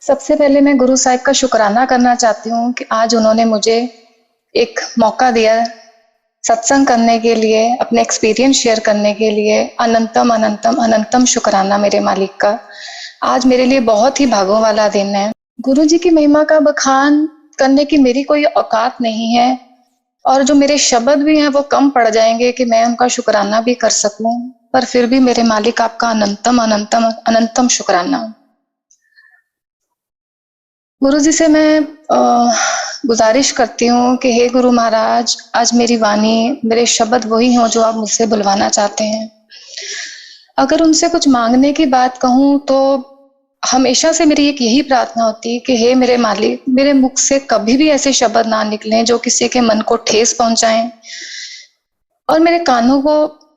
सबसे पहले मैं गुरु साहिब का शुक्राना करना चाहती हूँ कि आज उन्होंने मुझे एक मौका दिया सत्संग करने के लिए, अपने एक्सपीरियंस शेयर करने के लिए। अनंतम अनंतम अनंतम शुक्राना मेरे मालिक का। आज मेरे लिए बहुत ही भागों वाला दिन है। गुरु जी की महिमा का बखान करने की मेरी कोई औकात नहीं है, और जो मेरे शब्द भी हैं वो कम पड़ जाएंगे कि मैं उनका शुक्राना भी कर सकूं। पर फिर भी मेरे मालिक आपका अनंतम अनंतम अनंतम शुक्राना। गुरु जी से मैं गुजारिश करती हूँ कि हे गुरु महाराज, आज मेरी वाणी, मेरे शब्द वही हों जो आप मुझसे बुलवाना चाहते हैं। अगर उनसे कुछ मांगने की बात कहूँ तो हमेशा से मेरी एक यही प्रार्थना होती है कि हे मेरे मालिक, मेरे मुख से कभी भी ऐसे शब्द ना निकलें जो किसी के मन को ठेस पहुंचाएं, और मेरे कानों को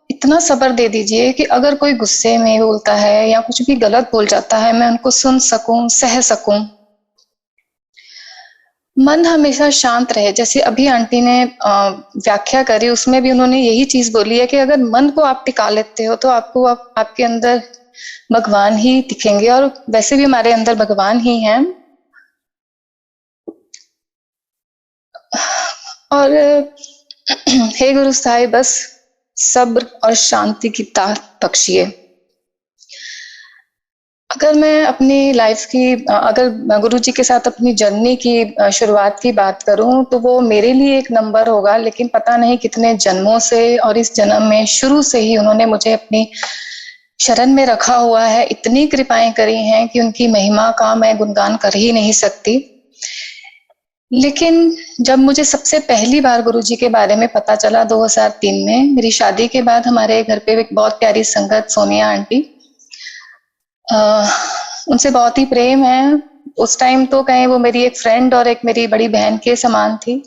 इतना सब्र दे दीजिए कि अगर कोई गुस्से में बोलता है या कुछ भी गलत बोल जाता है, मैं उनको सुन सकूं, सह सकूं। मन हमेशा शांत रहे। जैसे अभी आंटी ने व्याख्या करी, उसमें भी उन्होंने यही चीज बोली है कि अगर मन को आप टिका लेते हो तो आपको आपके अंदर भगवान ही दिखेंगे, और वैसे भी हमारे अंदर भगवान ही हैं। और हे गुरु साहिब, बस सब्र और शांति की ताकत बख्शिए। अगर मैं अपनी लाइफ की, अगर गुरु जी के साथ अपनी जर्नी की शुरुआत की बात करूं तो वो मेरे लिए एक नंबर होगा, लेकिन पता नहीं कितने जन्मों से और इस जन्म में शुरू से ही उन्होंने मुझे अपनी शरण में रखा हुआ है। इतनी कृपाएं करी हैं कि उनकी महिमा का मैं गुणगान कर ही नहीं सकती। लेकिन जब मुझे सबसे पहली बार गुरु जी के बारे में पता चला 2003 में, मेरी शादी के बाद, हमारे घर पे एक बहुत प्यारी संगत सोनिया आंटी, उनसे बहुत ही प्रेम है। उस टाइम तो कहें वो मेरी एक फ्रेंड और एक मेरी बड़ी बहन के समान थी।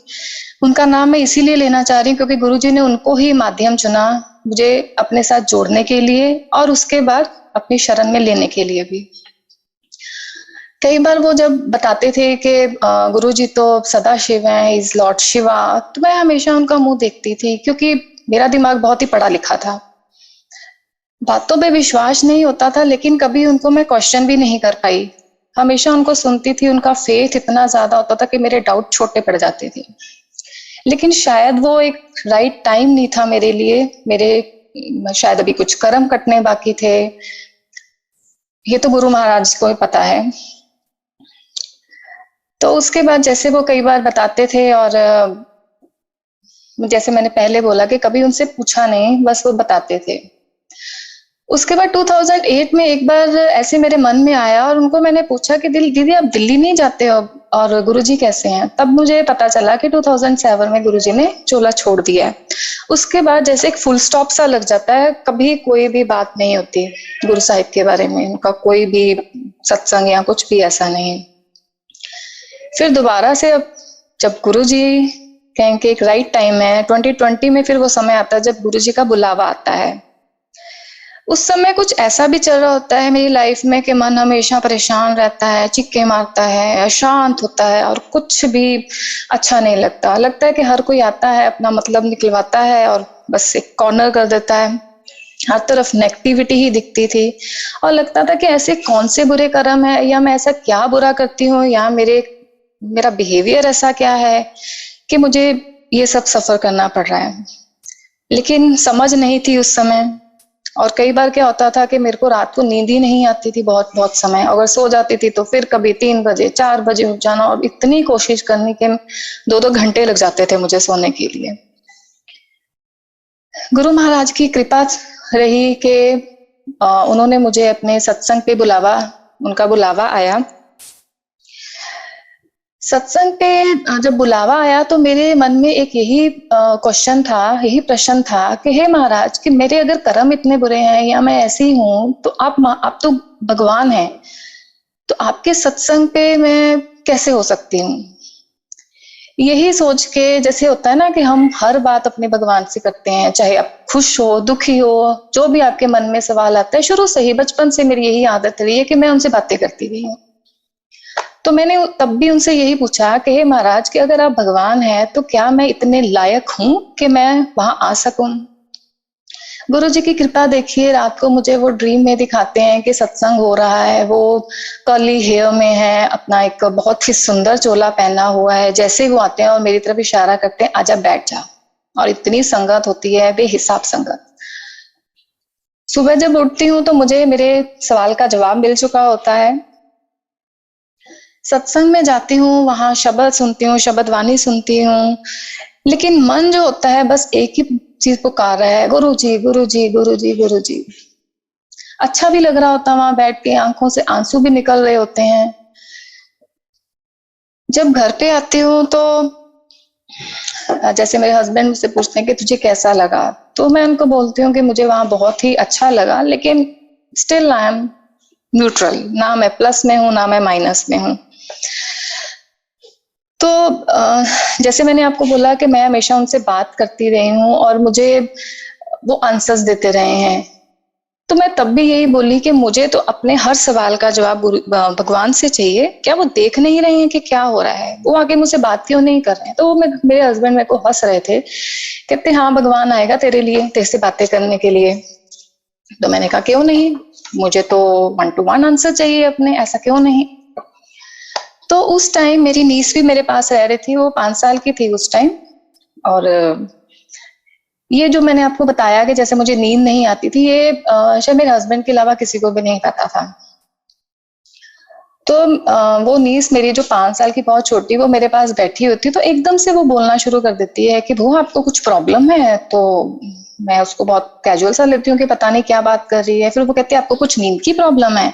उनका नाम मैं इसीलिए लेना चाह रही हूँ क्योंकि गुरुजी ने उनको ही माध्यम चुना मुझे अपने साथ जोड़ने के लिए, और उसके बाद अपनी शरण में लेने के लिए भी। कई बार वो जब बताते थे कि गुरुजी तो सदा शिव हैं, इज लॉर्ड शिवा, तो मैं हमेशा उनका मुंह देखती थी क्योंकि मेरा दिमाग बहुत ही पढ़ा लिखा था। बातों पे विश्वास नहीं होता था, लेकिन कभी उनको मैं क्वेश्चन भी नहीं कर पाई। हमेशा उनको सुनती थी, उनका फेथ इतना ज्यादा होता था कि मेरे डाउट छोटे पड़ जाते थे। लेकिन शायद वो एक राइट टाइम नहीं था मेरे लिए। मेरे शायद अभी कुछ कर्म कटने बाकी थे, ये तो गुरु महाराज को ही पता है। तो उसके बाद जैसे वो कई बार बताते थे, और जैसे मैंने पहले बोला कि कभी उनसे पूछा नहीं, बस वो बताते थे। उसके बाद 2008 में एक बार ऐसे मेरे मन में आया और उनको मैंने पूछा कि दीदी आप दिल्ली नहीं जाते हो और गुरुजी कैसे हैं? तब मुझे पता चला कि 2007 में गुरुजी ने चोला छोड़ दिया है। उसके बाद जैसे एक फुल स्टॉप सा लग जाता है, कभी कोई भी बात नहीं होती गुरु साहिब के बारे में, उनका कोई भी सत्संग या कुछ भी ऐसा नहीं। फिर दोबारा से अब जब गुरुजी कहें कि एक राइट टाइम है, 2020 में फिर वो समय आता है जब गुरुजी का बुलावा आता है। उस समय कुछ ऐसा भी चल रहा होता है मेरी लाइफ में कि मन हमेशा परेशान रहता है, चिक्के मारता है, अशांत होता है, और कुछ भी अच्छा नहीं लगता। लगता है कि हर कोई आता है, अपना मतलब निकलवाता है और बस एक कॉर्नर कर देता है। हर तरफ नेगेटिविटी ही दिखती थी, और लगता था कि ऐसे कौन से बुरे कर्म है, या मैं ऐसा क्या बुरा करती हूँ, या मेरा बिहेवियर ऐसा क्या है कि मुझे ये सब सफर करना पड़ रहा है। लेकिन समझ नहीं थी उस समय। और कई बार क्या होता था कि मेरे को रात को नींद ही नहीं आती थी बहुत बहुत समय। अगर सो जाती थी तो फिर कभी 3 बजे 4 बजे उठ जाना, और इतनी कोशिश करनी कि 2-2 घंटे लग जाते थे मुझे सोने के लिए। गुरु महाराज की कृपा रही कि उन्होंने मुझे अपने सत्संग पे उनका बुलावा आया। सत्संग पे जब बुलावा आया तो मेरे मन में एक यही क्वेश्चन था, यही प्रश्न था कि हे महाराज, कि मेरे अगर कर्म इतने बुरे हैं या मैं ऐसी हूं, तो आप तो भगवान हैं, तो आपके सत्संग पे मैं कैसे हो सकती हूँ? यही सोच के, जैसे होता है ना कि हम हर बात अपने भगवान से करते हैं, चाहे आप खुश हो, दुखी हो, जो भी आपके मन में सवाल आता है, शुरू से ही बचपन से मेरी यही आदत रही है कि मैं उनसे बातें करती रही हूँ। तो मैंने तब भी उनसे यही पूछा कि हे महाराज, कि अगर आप भगवान हैं तो क्या मैं इतने लायक हूं कि मैं वहां आ सकूं? गुरु जी की कृपा देखिए, रात को मुझे वो ड्रीम में दिखाते हैं कि सत्संग हो रहा है। वो कर्ली हेयर में है, अपना एक बहुत ही सुंदर चोला पहना हुआ है। जैसे ही वो आते हैं और मेरी तरफ इशारा करते हैं, आजा बैठ जा। और इतनी संगत होती है, बेहिसाब संगत। सुबह जब उठती हूँ तो मुझे मेरे सवाल का जवाब मिल चुका होता है। सत्संग में जाती हूँ, वहां शब्द सुनती हूँ, शब्द वाणी सुनती हूँ, लेकिन मन जो होता है बस एक ही चीज पुकार रहा है, गुरु जी गुरु जी गुरु जी गुरु जी। अच्छा भी लग रहा होता है वहां बैठ के, आंखों से आंसू भी निकल रहे होते हैं। जब घर पे आती हूँ तो जैसे मेरे हस्बैंड मुझसे पूछते हैं कि तुझे कैसा लगा, तो मैं उनको बोलती हूँ कि मुझे वहां बहुत ही अच्छा लगा, लेकिन स्टिल आई एम न्यूट्रल। ना मैं प्लस में हूँ, ना मैं माइनस में हूँ। तो जैसे मैंने आपको बोला कि मैं हमेशा उनसे बात करती रही हूँ और मुझे वो आंसर्स देते रहे हैं। तो मैं तब भी यही बोली कि मुझे तो अपने हर सवाल का जवाब भगवान से चाहिए। क्या वो देख नहीं रहे हैं कि क्या हो रहा है? वो आके मुझसे बात क्यों नहीं कर रहे हैं? तो मेरे हस्बैंड मेरे को हंस रहे थे, कहते हाँ भगवान आएगा तेरे लिए, तेरे से बातें करने के लिए। तो मैंने कहा क्यों नहीं, मुझे तो 1-to-1 आंसर चाहिए अपने, ऐसा क्यों नहीं। तो उस टाइम मेरी नीस भी मेरे पास रह रही थी, वो 5 साल की थी उस टाइम। और ये जो मैंने आपको बताया कि जैसे मुझे नींद नहीं आती थी, ये शायद मेरे हस्बैंड के अलावा किसी को भी नहीं पता था। तो वो नीस मेरी जो 5 साल की बहुत छोटी, वो मेरे पास बैठी होती, तो एकदम से वो बोलना शुरू कर देती है कि वो आपको कुछ प्रॉब्लम है। तो मैं उसको बहुत कैजुअल सा लेती हूँ कि पता नहीं क्या बात कर रही है। फिर वो कहती है आपको कुछ नींद की प्रॉब्लम है।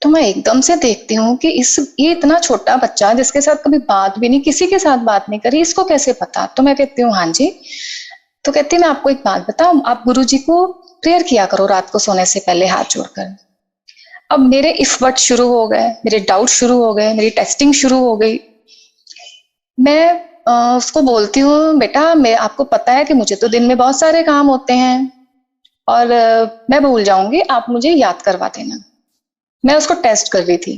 तो मैं एकदम से देखती हूँ कि ये इतना छोटा बच्चा जिसके साथ कभी बात भी नहीं, किसी के साथ बात नहीं करी, इसको कैसे पता? तो मैं कहती हूँ हाँ जी। तो कहती है मैं आपको एक बात बताऊं, आप गुरुजी को प्रेयर किया करो रात को सोने से पहले हाथ जोड़कर। अब मेरे इफ बट शुरू हो गए, मेरे डाउट शुरू हो गए, मेरी टेस्टिंग शुरू हो गई। मैं उसको बोलती हूँ बेटा, मैं आपको पता है कि मुझे तो दिन में बहुत सारे काम होते हैं और मैं भूल जाऊंगी, आप मुझे याद करवा देना। मैं उसको टेस्ट कर रही थी।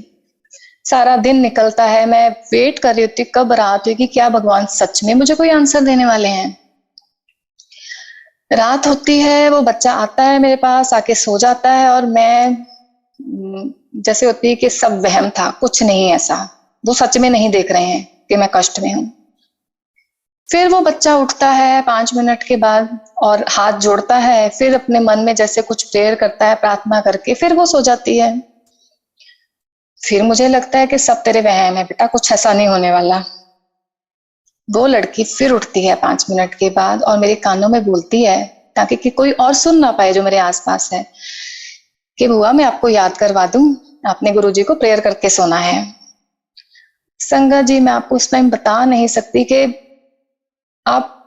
सारा दिन निकलता है, मैं वेट कर रही होती कब रात हुई कि क्या भगवान सच में मुझे कोई आंसर देने वाले हैं। रात होती है, वो बच्चा आता है मेरे पास, आके सो जाता है और मैं जैसे होती है कि सब वहम था, कुछ नहीं ऐसा, वो सच में नहीं देख रहे हैं कि मैं कष्ट में हूं। फिर वो बच्चा उठता है 5 मिनट के बाद और हाथ जोड़ता है, फिर अपने मन में जैसे कुछ प्रेयर करता है, प्रार्थना करके फिर वो सो जाती है। फिर मुझे लगता है कि सब तेरे वहम है बेटा, कुछ ऐसा नहीं होने वाला। वो लड़की फिर उठती है 5 मिनट के बाद और मेरे कानों में बोलती है, ताकि कि कोई और सुन ना पाए जो मेरे आसपास है, कि बुआ मैं आपको याद करवा दूं, आपने गुरुजी को प्रेयर करके सोना है। संगत जी, मैं आपको उस टाइम बता नहीं सकती कि आप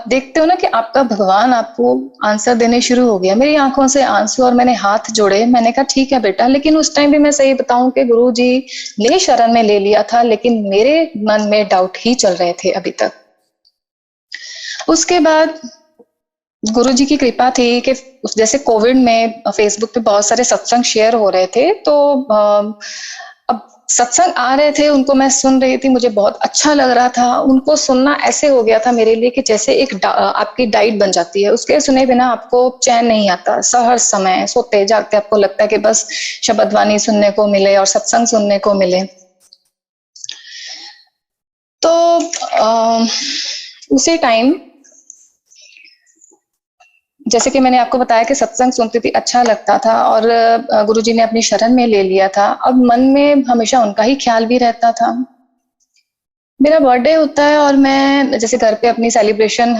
देखते हो ना कि आपका भगवान आपको आंसर देने शुरू हो गया। मेरी आंखों से आंसू और मैंने हाथ जोड़े, मैंने कहा ठीक है बेटा। लेकिन उस टाइम भी मैं सही बताऊं कि गुरुजी ने शरण में ले लिया था, लेकिन मेरे मन में डाउट ही चल रहे थे अभी तक। उसके बाद गुरुजी की कृपा थी कि जैसे कोविड में फेसबुक पे बहुत सारे सत्संग शेयर हो रहे थे, तो अब सत्संग आ रहे थे, उनको मैं सुन रही थी, मुझे बहुत अच्छा लग रहा था। उनको सुनना ऐसे हो गया था मेरे लिए कि जैसे एक आपकी डाइट बन जाती है, उसके सुने बिना आपको चैन नहीं आता। हर समय सोते जागते आपको लगता है कि बस शब्द वाणी सुनने को मिले और सत्संग सुनने को मिले। तो उसी टाइम जैसे कि मैंने आपको बताया कि सत्संग सुनती थी, अच्छा लगता था और गुरुजी ने अपनी शरण में ले लिया था। अब मन में हमेशा उनका ही ख्याल भी रहता था। मेरा बर्थडे होता है और मैं जैसे घर पे अपनी सेलिब्रेशन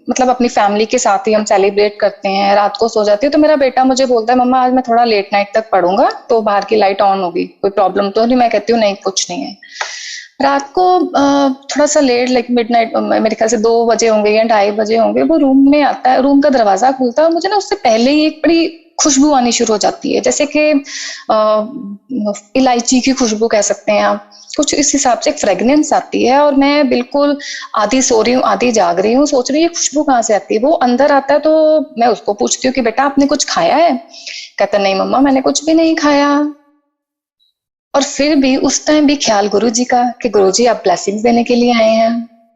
मतलब अपनी फैमिली के साथ ही हम सेलिब्रेट करते हैं। रात को सो जाती हूँ तो मेरा बेटा मुझे बोलता है मम्मा आज मैं थोड़ा लेट नाइट तक पढ़ूंगा, तो बाहर की लाइट ऑन होगी, कोई प्रॉब्लम तो नहीं? मैं कहती हूँ नहीं कुछ नहीं है। रात को थोड़ा सा लेट, लाइक मिडनाइट, मेरे ख्याल से 2 बजे होंगे या 2:30 बजे होंगे, वो रूम में आता है, रूम का दरवाजा खुलता है और मुझे ना उससे पहले ही एक बड़ी खुशबू आनी शुरू हो जाती है, जैसे कि इलायची की खुशबू कह सकते हैं आप, कुछ इस हिसाब से एक फ्रेग्रेंस आती है। और मैं बिल्कुल आधी सो रही हूँ आधी जाग रही हूँ, सोच रही हूँ ये खुशबू कहाँ से आती है। वो अंदर आता है तो मैं उसको पूछती हूँ कि बेटा आपने कुछ खाया है? कहता नहीं मम्मा मैंने कुछ भी नहीं खाया। और फिर भी उस टाइम भी ख्याल गुरुजी का कि गुरुजी आप ब्लेसिंग्स देने के लिए आए हैं।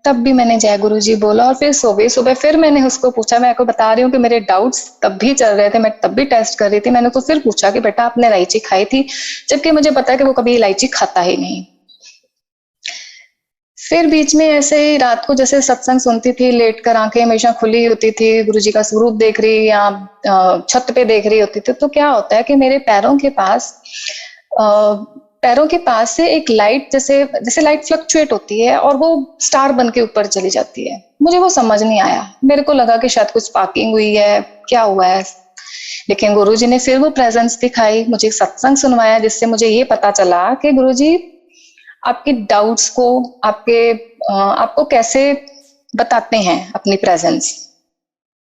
तब भी मैंने जय गुरु जी बोला। और फिर सुबह सुबह फिर मैंने उसको पूछा, मैं आपको बता रही हूँ कि मेरे डाउट्स तब भी चल रहे थे, मैं तब भी टेस्ट कर रही थी। मैंने उसको फिर पूछा कि बेटा आपने इलायची खाई थी, जबकि मुझे पता है कि वो कभी इलायची खाता ही नहीं। फिर बीच में ऐसे ही रात को जैसे सत्संग सुनती थी, लेट कर आंखें हमेशा खुली होती थी, गुरुजी का स्वरूप देख रही या छत पे देख रही होती थी, तो क्या होता है कि मेरे पैरों के पास से एक लाइट, जैसे जैसे लाइट फ्लक्चुएट होती है और वो स्टार बन के ऊपर चली जाती है। मुझे वो समझ नहीं आया, मेरे को लगा कि शायद कुछ स्पार्किंग हुई है, क्या हुआ है। लेकिन गुरुजी ने फिर वो प्रेजेंस दिखाई, मुझे सत्संग सुनवाया, जिससे मुझे ये पता चला कि गुरुजी आपके डाउट्स को आपको कैसे बताते हैं अपनी प्रेजेंस।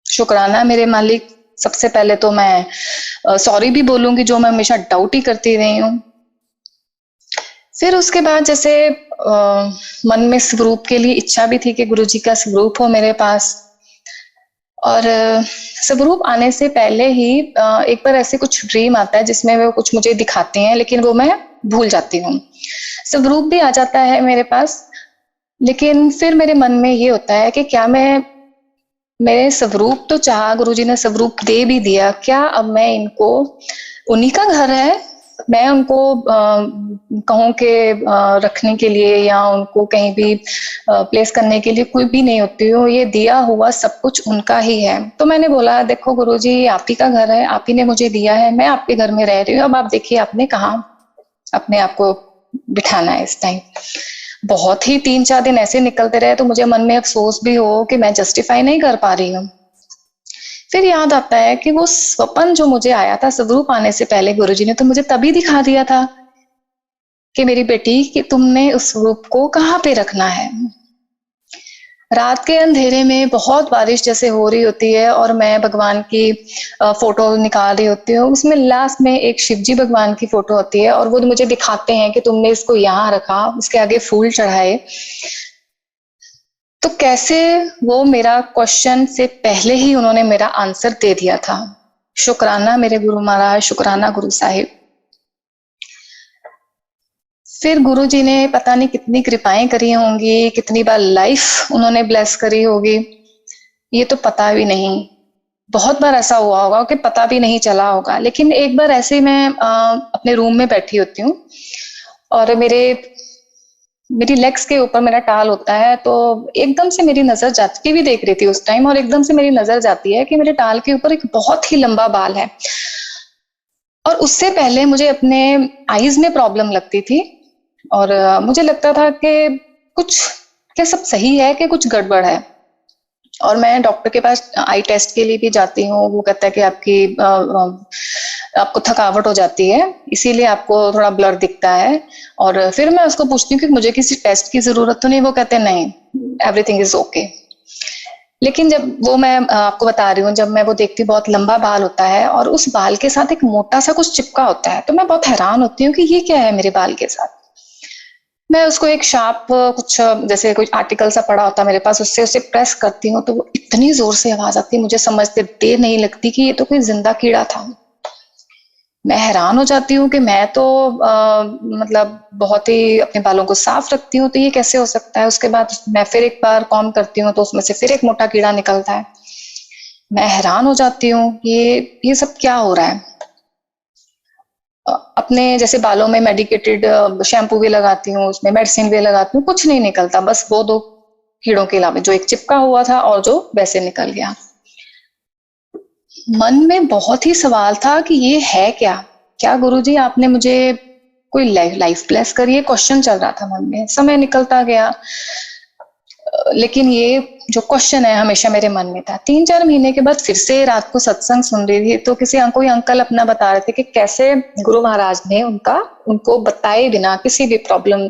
शुक्राना मेरे मालिक, सबसे पहले तो मैं सॉरी भी बोलूंगी जो मैं हमेशा डाउट ही करती रही हूँ। फिर उसके बाद जैसे मन में स्वरूप के लिए इच्छा भी थी कि गुरुजी का स्वरूप हो मेरे पास। और स्वरूप आने से पहले ही एक बार ऐसे कुछ ड्रीम आता है जिसमें वो कुछ मुझे दिखाते हैं, लेकिन वो मैं भूल जाती हूँ। स्वरूप भी आ जाता है मेरे पास, लेकिन फिर मेरे मन में ये होता है कि क्या मेरे स्वरूप तो चाहा, गुरुजी ने स्वरूप दे भी दिया, क्या अब मैं इनको, उन्हीं का घर है, मैं उनको कहूँ कि रखने के लिए या उनको कहीं भी प्लेस करने के लिए कोई भी नहीं होती हूँ, ये दिया हुआ सब कुछ उनका ही है। तो मैंने बोला देखो गुरुजी, आप ही का घर है, आप ही ने मुझे दिया है, मैं आपके घर में रह रही हूँ, अब आप देखिए आपने कहाँ अपने आप को बिठाना है इस टाइम। बहुत ही 3-4 दिन ऐसे निकलते रहे, तो मुझे मन में अफसोस भी हो कि मैं जस्टिफाई नहीं कर पा रही हूँ। फिर याद आता है कि वो स्वप्न जो मुझे आया था स्वरूप आने से पहले, गुरुजी ने तो मुझे तभी दिखा दिया था कि मेरी बेटी, कि तुमने उस स्वरूप को कहाँ पे रखना है। रात के अंधेरे में बहुत बारिश जैसे हो रही होती है और मैं भगवान की फोटो निकाल रही होती हूँ, उसमें लास्ट में एक शिव जी भगवान की फोटो होती है और वो मुझे दिखाते हैं कि तुमने इसको यहाँ रखा, उसके आगे फूल चढ़ाए। तो कैसे वो मेरा क्वेश्चन से पहले ही उन्होंने मेरा आंसर दे दिया था। शुक्राना मेरे गुरु महाराज, शुक्राना गुरु साहिब। फिर गुरु जी ने पता नहीं कितनी कृपाएं करी होंगी, कितनी बार लाइफ उन्होंने ब्लेस करी होगी, ये तो पता भी नहीं। बहुत बार ऐसा हुआ होगा कि पता भी नहीं चला होगा। लेकिन एक बार ऐसे मैं अपने रूम में बैठी होती हूँ और मेरी लेग्स के ऊपर मेरा टाल होता है, तो एकदम से मेरी नजर जाती, टीवी देख रही थी उस टाइम, और एकदम से मेरी नजर जाती है कि मेरे टाल के ऊपर एक बहुत ही लंबा बाल है। और उससे पहले मुझे अपने आईज में प्रॉब्लम लगती थी और मुझे लगता था कि कुछ, क्या सब सही है कि कुछ गड़बड़ है। और मैं डॉक्टर के पास आई टेस्ट के लिए भी जाती हूँ, वो कहता है कि आपको थकावट हो जाती है, इसीलिए आपको थोड़ा ब्लर दिखता है। और फिर मैं उसको पूछती हूँ कि मुझे किसी टेस्ट की जरूरत तो नहीं, वो कहते हैं नहीं, एवरीथिंग इज ओके। लेकिन जब वो, मैं आपको बता रही हूँ, जब मैं वो देखती हूँ बहुत लंबा बाल होता है और उस बाल के साथ एक मोटा सा कुछ चिपका होता है, तो मैं बहुत हैरान होती हूँ कि ये क्या है मेरे बाल के साथ। मैं उसको एक शार्प कुछ, जैसे कोई आर्टिकल सा पड़ा होता है मेरे पास, उससे उसे प्रेस करती हूँ तो वो इतनी जोर से आवाज आती है, मुझे समझते देर नहीं लगती कि ये तो कोई जिंदा कीड़ा था। मैं हैरान हो जाती हूँ कि मैं तो मतलब बहुत ही अपने बालों को साफ रखती हूँ, तो ये कैसे हो सकता है। उसके बाद मैं फिर एक बार कॉम्ब करती हूँ तो उसमें से फिर एक मोटा कीड़ा निकलता है। मैं हैरान हो जाती हूँ ये सब क्या हो रहा है। अपने जैसे बालों में मेडिकेटेड शैम्पू भी लगाती हूँ, उसमें मेडिसिन भी लगाती हूँ, कुछ नहीं निकलता, बस वो 2 कीड़ों के अलावा, जो एक चिपका हुआ था और जो वैसे निकल गया। मन में बहुत ही सवाल था कि ये है क्या, क्या गुरुजी आपने मुझे कोई लाइफ ब्लेस करी है, क्वेश्चन चल रहा था मन में। समय निकलता गया, लेकिन ये जो क्वेश्चन है हमेशा मेरे मन में था। 3-4 महीने के बाद फिर से रात को सत्संग सुन रही थी, तो कोई अंकल अपना बता रहे थे कि कैसे गुरु महाराज ने उनको बताए बिना, किसी भी प्रॉब्लम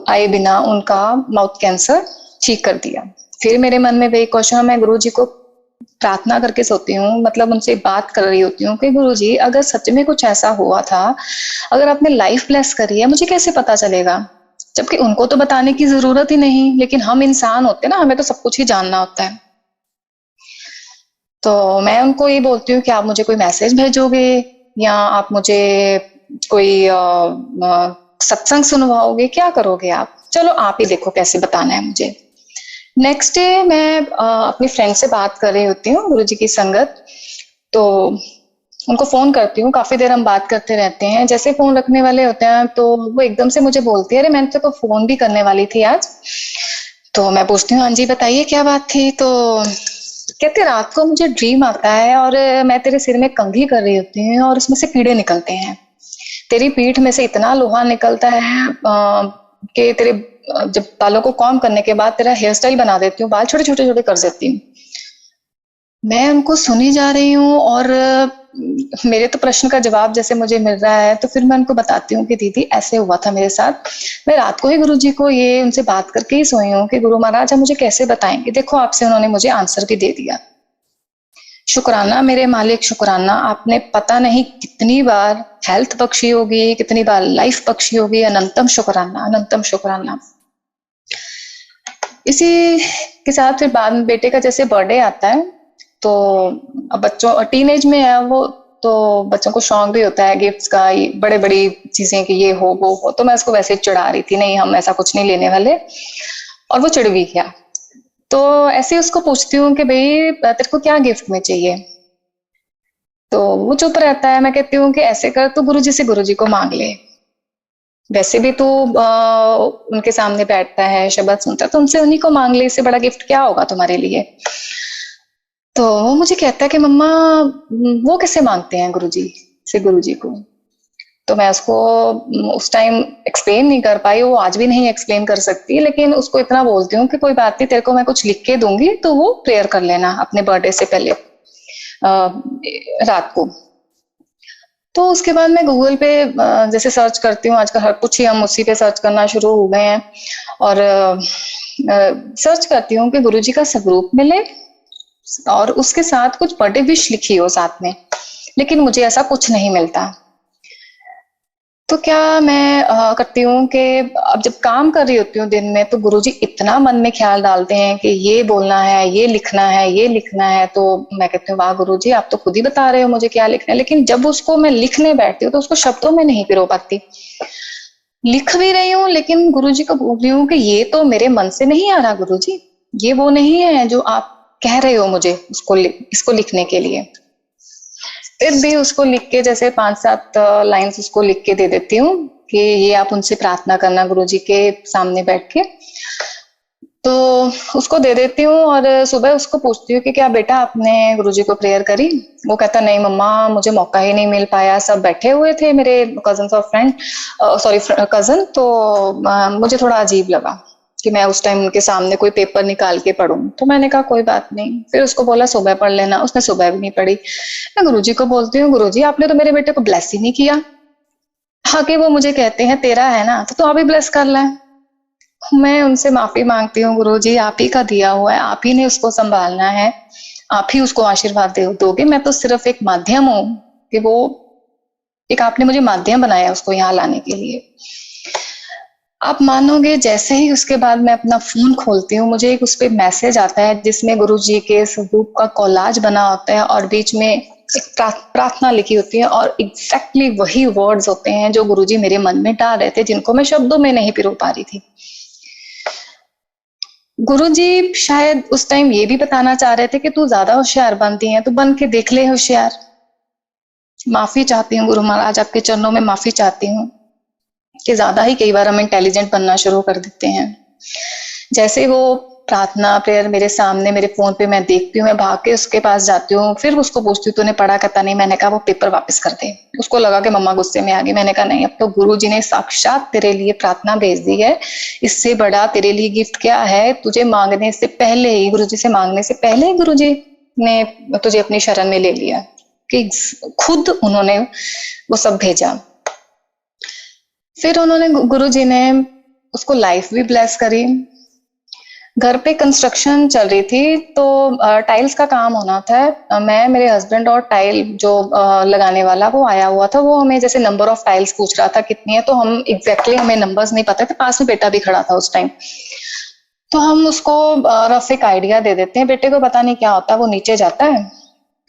आए बिना उनका माउथ कैंसर ठीक कर दिया। फिर मेरे मन में वही क्वेश्चन, मैं गुरुजी को प्रार्थना करके सोती हूँ, मतलब उनसे बात कर रही होती हूँ कि गुरुजी अगर सच में कुछ ऐसा हुआ था, अगर आपने लाइफ ब्लेस करी है, मुझे कैसे पता चलेगा। जबकि उनको तो बताने की जरूरत ही नहीं, लेकिन हम इंसान होते हैं ना, हमें तो सब कुछ ही जानना होता है। तो मैं उनको ये बोलती हूँ कि आप मुझे कोई मैसेज भेजोगे या आप मुझे कोई सत्संग सुनवाओगे, क्या करोगे आप? चलो आप ही देखो कैसे बताना है मुझे। नेक्स्ट डे मैं अपनी फ्रेंड से बात कर रही होती हूँ, गुरुजी की संगत, तो उनको फोन करती हूँ, काफी देर हम बात करते रहते हैं। जैसे फोन रखने वाले होते हैं तो वो एकदम से मुझे बोलती है, अरे मैंने तो फोन भी करने वाली थी आज। तो मैं पूछती हूँ, हाँ जी बताइए क्या बात थी? तो कहते रात को मुझे ड्रीम आता है और मैं तेरे सिर में कंघी कर रही होती हूँ और उसमें से कीड़े निकलते हैं, तेरी पीठ में से इतना लोहा निकलता है कि तेरे जब बालों को कॉम्ब करने के बाद तेरा हेयर स्टाइल बना देती हूँ, बाल छोटे छोटे छोटे कर देती हूँ। मैं उनको सुनी जा रही हूँ और मेरे तो प्रश्न का जवाब जैसे मुझे मिल रहा है, तो फिर मैं उनको बताती हूँ कि दीदी ऐसे हुआ था मेरे साथ। मैं रात को ही गुरुजी को ये उनसे बात करके ही सोई हूँ कि गुरु महाराज आप मुझे कैसे बताएंगे। देखो आपसे उन्होंने मुझे आंसर भी दे दिया। शुक्राना मेरे मालिक, शुक्राना, आपने पता नहीं कितनी बार हेल्थ बख्शी होगी, कितनी बार लाइफ बख्शी होगी। अनंतम शुक्राना, अनंतम शुक्राना। इसी के साथ फिर बाद में बेटे का जैसे बर्थडे आता है, तो अब बच्चों टीनेज में है वो, तो बच्चों को शौक भी होता है गिफ्ट्स का, बड़े बड़ी चीजें कि ये हो वो हो। तो मैं उसको वैसे चिढ़ा रही थी, नहीं हम ऐसा कुछ नहीं लेने वाले, और वो चिढ़ भी गया। तो ऐसे ही उसको पूछती हूँ कि भाई तेरे को क्या गिफ्ट में चाहिए? तो वो चुप रहता है। मैं कहती हूँ कि ऐसे कर, तू गुरुजी से गुरुजी को मांग ले, वैसे भी तू उनके सामने बैठता है, शब्द सुनता है, तो उनसे उन्हीं को मांग ले, इससे बड़ा गिफ्ट क्या होगा तुम्हारे लिए? तो वो मुझे कहता है कि मम्मा वो कैसे मांगते हैं गुरुजी से गुरुजी को? तो मैं उसको उस टाइम एक्सप्लेन नहीं कर पाई, वो आज भी नहीं एक्सप्लेन कर सकती, लेकिन उसको इतना बोलती हूँ कि कोई बात नहीं, तेरे को मैं कुछ लिख के दूंगी तो वो प्रेयर कर लेना अपने बर्थडे से पहले रात को। तो उसके बाद मैं गूगल पे जैसे सर्च करती हूँ, आजकल हर कुछ ही हम उसी पे सर्च करना शुरू हो गए हैं, और सर्च करती हूँ कि गुरुजी का स्वरूप मिले और उसके साथ कुछ बर्थडे विश लिखी हो साथ में, लेकिन मुझे ऐसा कुछ नहीं मिलता। तो क्या मैं करती हूँ कि अब जब काम कर रही होती हूँ दिन में, तो गुरुजी इतना मन में ख्याल डालते हैं कि ये बोलना है, ये लिखना है, ये लिखना है। तो मैं कहती हूँ वाह गुरुजी आप तो खुद ही बता रहे हो मुझे क्या लिखना है, लेकिन जब उसको मैं लिखने बैठती हूँ तो उसको शब्दों में नहीं पिरो पाती। लिख भी रही हूँ लेकिन गुरुजी को बोल रही हूँ कि ये तो मेरे मन से नहीं आ रहा गुरुजी, ये वो नहीं है जो आप कह रहे हो मुझे उसको इसको लिखने के लिए। फिर भी उसको लिख के जैसे 5-7 लाइन्स उसको लिख के दे देती हूँ कि ये आप उनसे प्रार्थना करना गुरुजी के सामने बैठ के। तो उसको दे देती हूँ और सुबह उसको पूछती हूँ कि क्या बेटा आपने गुरुजी को प्रेयर करी? वो कहता नहीं मम्मा मुझे मौका ही नहीं मिल पाया, सब बैठे हुए थे मेरे कजन और फ्रेंड, सॉरी कजन, तो मुझे थोड़ा अजीब लगा कि मैं उस टाइम उनके सामने कोई पेपर निकाल के पढूं। तो मैंने कहा कोई बात नहीं, फिर उसको बोला सुबह पढ़ लेना, उसने सुबह भी नहीं पढ़ी। मैं गुरुजी को बोलती हूँ गुरुजी आपने तो मेरे बेटे को ब्लेस ही नहीं किया। आगे वो मुझे कहते हैं तेरा है ना तो तू अभी ब्लेस कर ले। मैं उनसे माफी मांगती हूँ गुरुजी, आप ही का दिया हुआ है, आप ही ने उसको संभालना है, आप ही उसको आशीर्वाद दोगे, मैं तो सिर्फ एक माध्यम हूँ कि वो एक आपने मुझे माध्यम बनाया उसको यहाँ लाने के लिए। आप मानोगे जैसे ही उसके बाद मैं अपना फोन खोलती हूँ मुझे एक उस पे मैसेज आता है जिसमें गुरुजी के स्वरूप का कोलाज बना होता है और बीच में एक प्रार्थना लिखी होती है, और एग्जैक्टली वही वर्ड्स होते हैं जो गुरुजी मेरे मन में डाल रहे थे, जिनको मैं शब्दों में नहीं पिरो पा रही थी। गुरुजी शायद उस टाइम ये भी बताना चाह रहे थे कि तू ज्यादा होशियार बनती है, तू बन के देख ले होशियार। माफी चाहती हूँ गुरु महाराज, आपके चरणों में माफी चाहती हूँ कि ज्यादा ही कई बार हम इंटेलिजेंट बनना शुरू कर देते हैं। जैसे वो प्रार्थना प्रेयर मेरे सामने मेरे फोन पे मैं देखती हूँ, मैं भाग के उसके पास जाती हूँ, फिर उसको पूछती हूँ तूने पढ़ा? कहता नहीं। मैंने कहा वो पेपर वापस कर दे। उसको लगा कि मम्मा गुस्से में आ गई। मैंने कहा नहीं, अब तो गुरुजी ने साक्षात तेरे लिए प्रार्थना भेज दी है, इससे बड़ा तेरे लिए गिफ्ट क्या है? तुझे मांगने से पहले ही, गुरुजी से मांगने से पहले ही गुरुजी ने तुझे अपनी शरण में ले लिया, कि खुद उन्होंने वो सब भेजा। फिर उन्होंने गुरुजी ने उसको लाइफ भी ब्लेस करी। घर पे कंस्ट्रक्शन चल रही थी तो टाइल्स का काम होना था। मैं, मेरे हस्बैंड और टाइल जो लगाने वाला वो आया हुआ था, वो हमें जैसे नंबर ऑफ टाइल्स पूछ रहा था कितनी है, तो हम एग्जैक्टली हमें नंबर्स नहीं पता थे, पास में बेटा भी खड़ा था उस टाइम। तो हम उसको रफ एक आइडिया दे देते हैं, बेटे को पता नहीं क्या होता है, वो नीचे जाता है,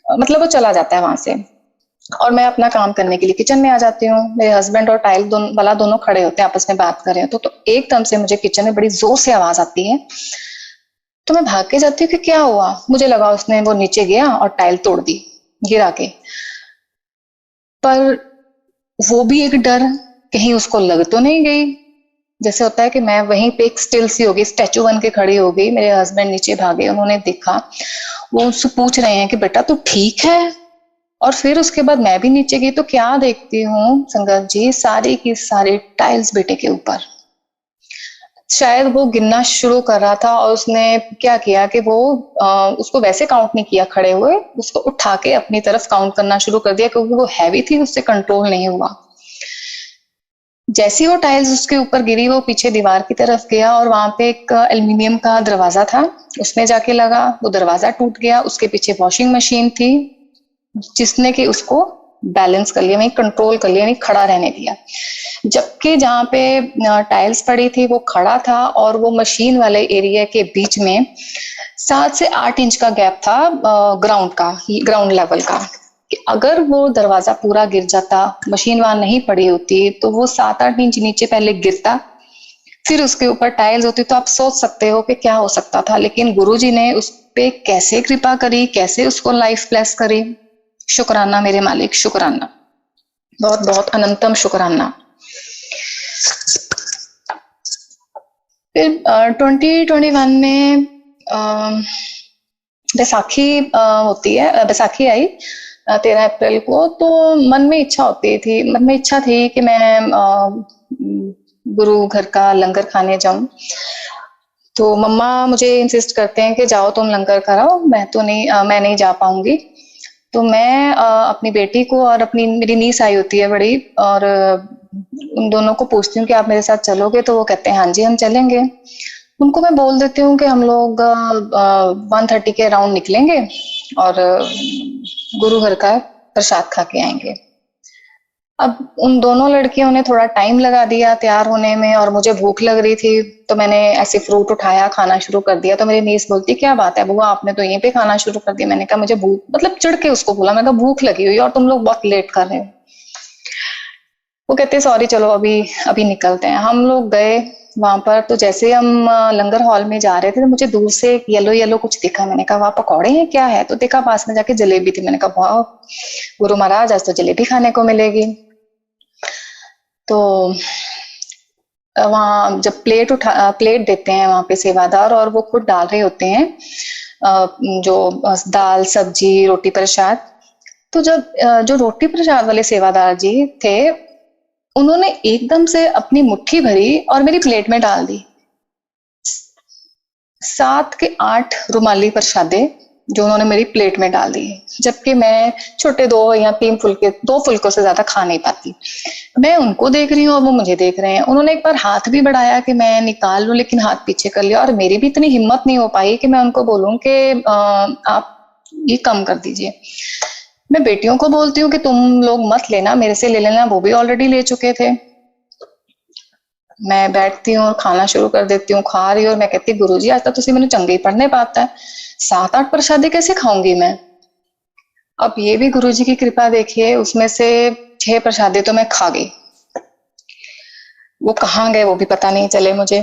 मतलब वो चला जाता है वहां से। और मैं अपना काम करने के लिए किचन में आ जाती हूँ। मेरे हस्बैंड और टाइल वाला दोनों खड़े होते हैं, आपस में बात कर रहे हैं। तो एकदम से मुझे किचन में बड़ी जोर से आवाज आती है। तो मैं भाग के जाती हूँ कि क्या हुआ। मुझे लगा उसने वो नीचे गया और टाइल तोड़ दी गिरा के। पर वो भी एक डर, कहीं उसको लग तो नहीं गई। जैसे होता है कि मैं वहीं पे एक स्टिल सी हो गई, स्टैचू बन के खड़ी हो गई। मेरे हस्बैंड नीचे भागे, उन्होंने देखा। वो उससे पूछ रहे हैं कि बेटा तू ठीक है। और फिर उसके बाद मैं भी नीचे गई तो क्या देखती हूँ संगत जी, सारी की सारी टाइल्स बेटे के ऊपर। शायद वो गिनना शुरू कर रहा था और उसने क्या किया कि वो उसको वैसे काउंट नहीं किया खड़े हुए, उसको उठा के अपनी तरफ काउंट करना शुरू कर दिया, क्योंकि वो हैवी थी, उससे कंट्रोल नहीं हुआ। जैसी वो टाइल्स उसके ऊपर गिरी, वो पीछे दीवार की तरफ गया और वहां पे एक एल्युमिनियम का दरवाजा था, उसमें जाके लगा। वो दरवाजा टूट गया। उसके पीछे वॉशिंग मशीन थी, जिसने कि उसको बैलेंस कर लिया, वहीं कंट्रोल कर लिया, नहीं खड़ा रहने दिया। जबकि जहाँ पे टाइल्स पड़ी थी वो खड़ा था, और वो मशीन वाले एरिया के बीच में 7 से 8 इंच का गैप था ग्राउंड का, ग्राउंड लेवल का। कि अगर वो दरवाजा पूरा गिर जाता, मशीन वहां नहीं पड़ी होती, तो वो 7-8 इंच नीचे पहले गिरता, फिर उसके ऊपर टाइल्स होती। तो आप सोच सकते हो कि क्या हो सकता था। लेकिन गुरुजी ने उस पे कैसे कृपा करी, कैसे उसको लाइफ ब्लेस करी। शुक्राना मेरे मालिक, शुक्राना, बहुत बहुत अनंतम शुक्राना। फिर 2021 में बैसाखी होती है, बैसाखी आई 13 अप्रैल को। तो मन में इच्छा होती थी, मन में इच्छा थी कि मैं गुरु घर का लंगर खाने जाऊं। तो मम्मा मुझे इंसिस्ट करते हैं कि जाओ तुम लंगर कराओ, मैं तो नहीं मैं नहीं जा पाऊंगी। तो मैं अपनी बेटी को और अपनी मेरी नीस आई होती है बड़ी, और उन दोनों को पूछती हूँ कि आप मेरे साथ चलोगे। तो वो कहते हैं हाँ जी हम चलेंगे। उनको मैं बोल देती हूँ कि हम लोग 1:30 के अराउंड निकलेंगे और गुरु घर का प्रसाद खा के आएंगे। अब उन दोनों लड़कियों ने थोड़ा टाइम लगा दिया तैयार होने में, और मुझे भूख लग रही थी, तो मैंने ऐसे फ्रूट उठाया, खाना शुरू कर दिया। तो मेरी नीस बोलती क्या बात है बुआ, आपने तो यहीं पे खाना शुरू कर दिया। मैंने कहा मुझे भूख, मतलब चिढ़ के उसको बोला, मैंने कहा भूख लगी हुई और तुम लोग बहुत लेट कर रहे हो। वो कहते सॉरी चलो अभी अभी निकलते हैं। हम लोग गए वहां पर। तो जैसे हम लंगर हॉल में जा रहे थे, तो मुझे दूर से एक येलो येलो कुछ दिखा। मैंने कहा वहां पकौड़े हैं क्या है। तो देखा पास में जाके जलेबी थी। मैंने कहा वाह गुरु महाराज आज तो जलेबी खाने को मिलेगी। तो वहां जब प्लेट देते हैं वहां पे सेवादार, और वो खुद डाल रहे होते हैं जो दाल सब्जी रोटी प्रसाद। तो जब जो रोटी प्रसाद वाले सेवादार जी थे, उन्होंने एकदम से अपनी मुट्ठी भरी और मेरी प्लेट में डाल दी। 7 के 8 रुमाली प्रसादे जो उन्होंने मेरी प्लेट में डाल दी, जबकि मैं छोटे 2 फुलकों से ज्यादा खा नहीं पाती। मैं उनको देख रही हूँ और वो मुझे देख रहे हैं। उन्होंने एक बार हाथ भी बढ़ाया कि मैं निकाल लूं, लेकिन हाथ पीछे कर लिया, और मेरी भी इतनी हिम्मत नहीं हो पाई कि मैं उनको बोलूं कि आप ये कम कर दीजिए। मैं बेटियों को बोलती हूँ कि तुम लोग मत लेना, मेरे से ले लेना, वो भी ऑलरेडी ले चुके थे। मैं बैठती हूँ और खाना शुरू कर देती हूँ, खा रही हूँ, और मैं कहती गुरुजी आज तक तुसी मैंने चंगे ही पढ़ने पाता है, 7-8 प्रसादे कैसे खाऊंगी मैं। अब ये भी गुरुजी की कृपा देखिए, उसमें से 6 प्रसादे तो मैं खा गई। वो कहाँ गए वो भी पता नहीं चले मुझे।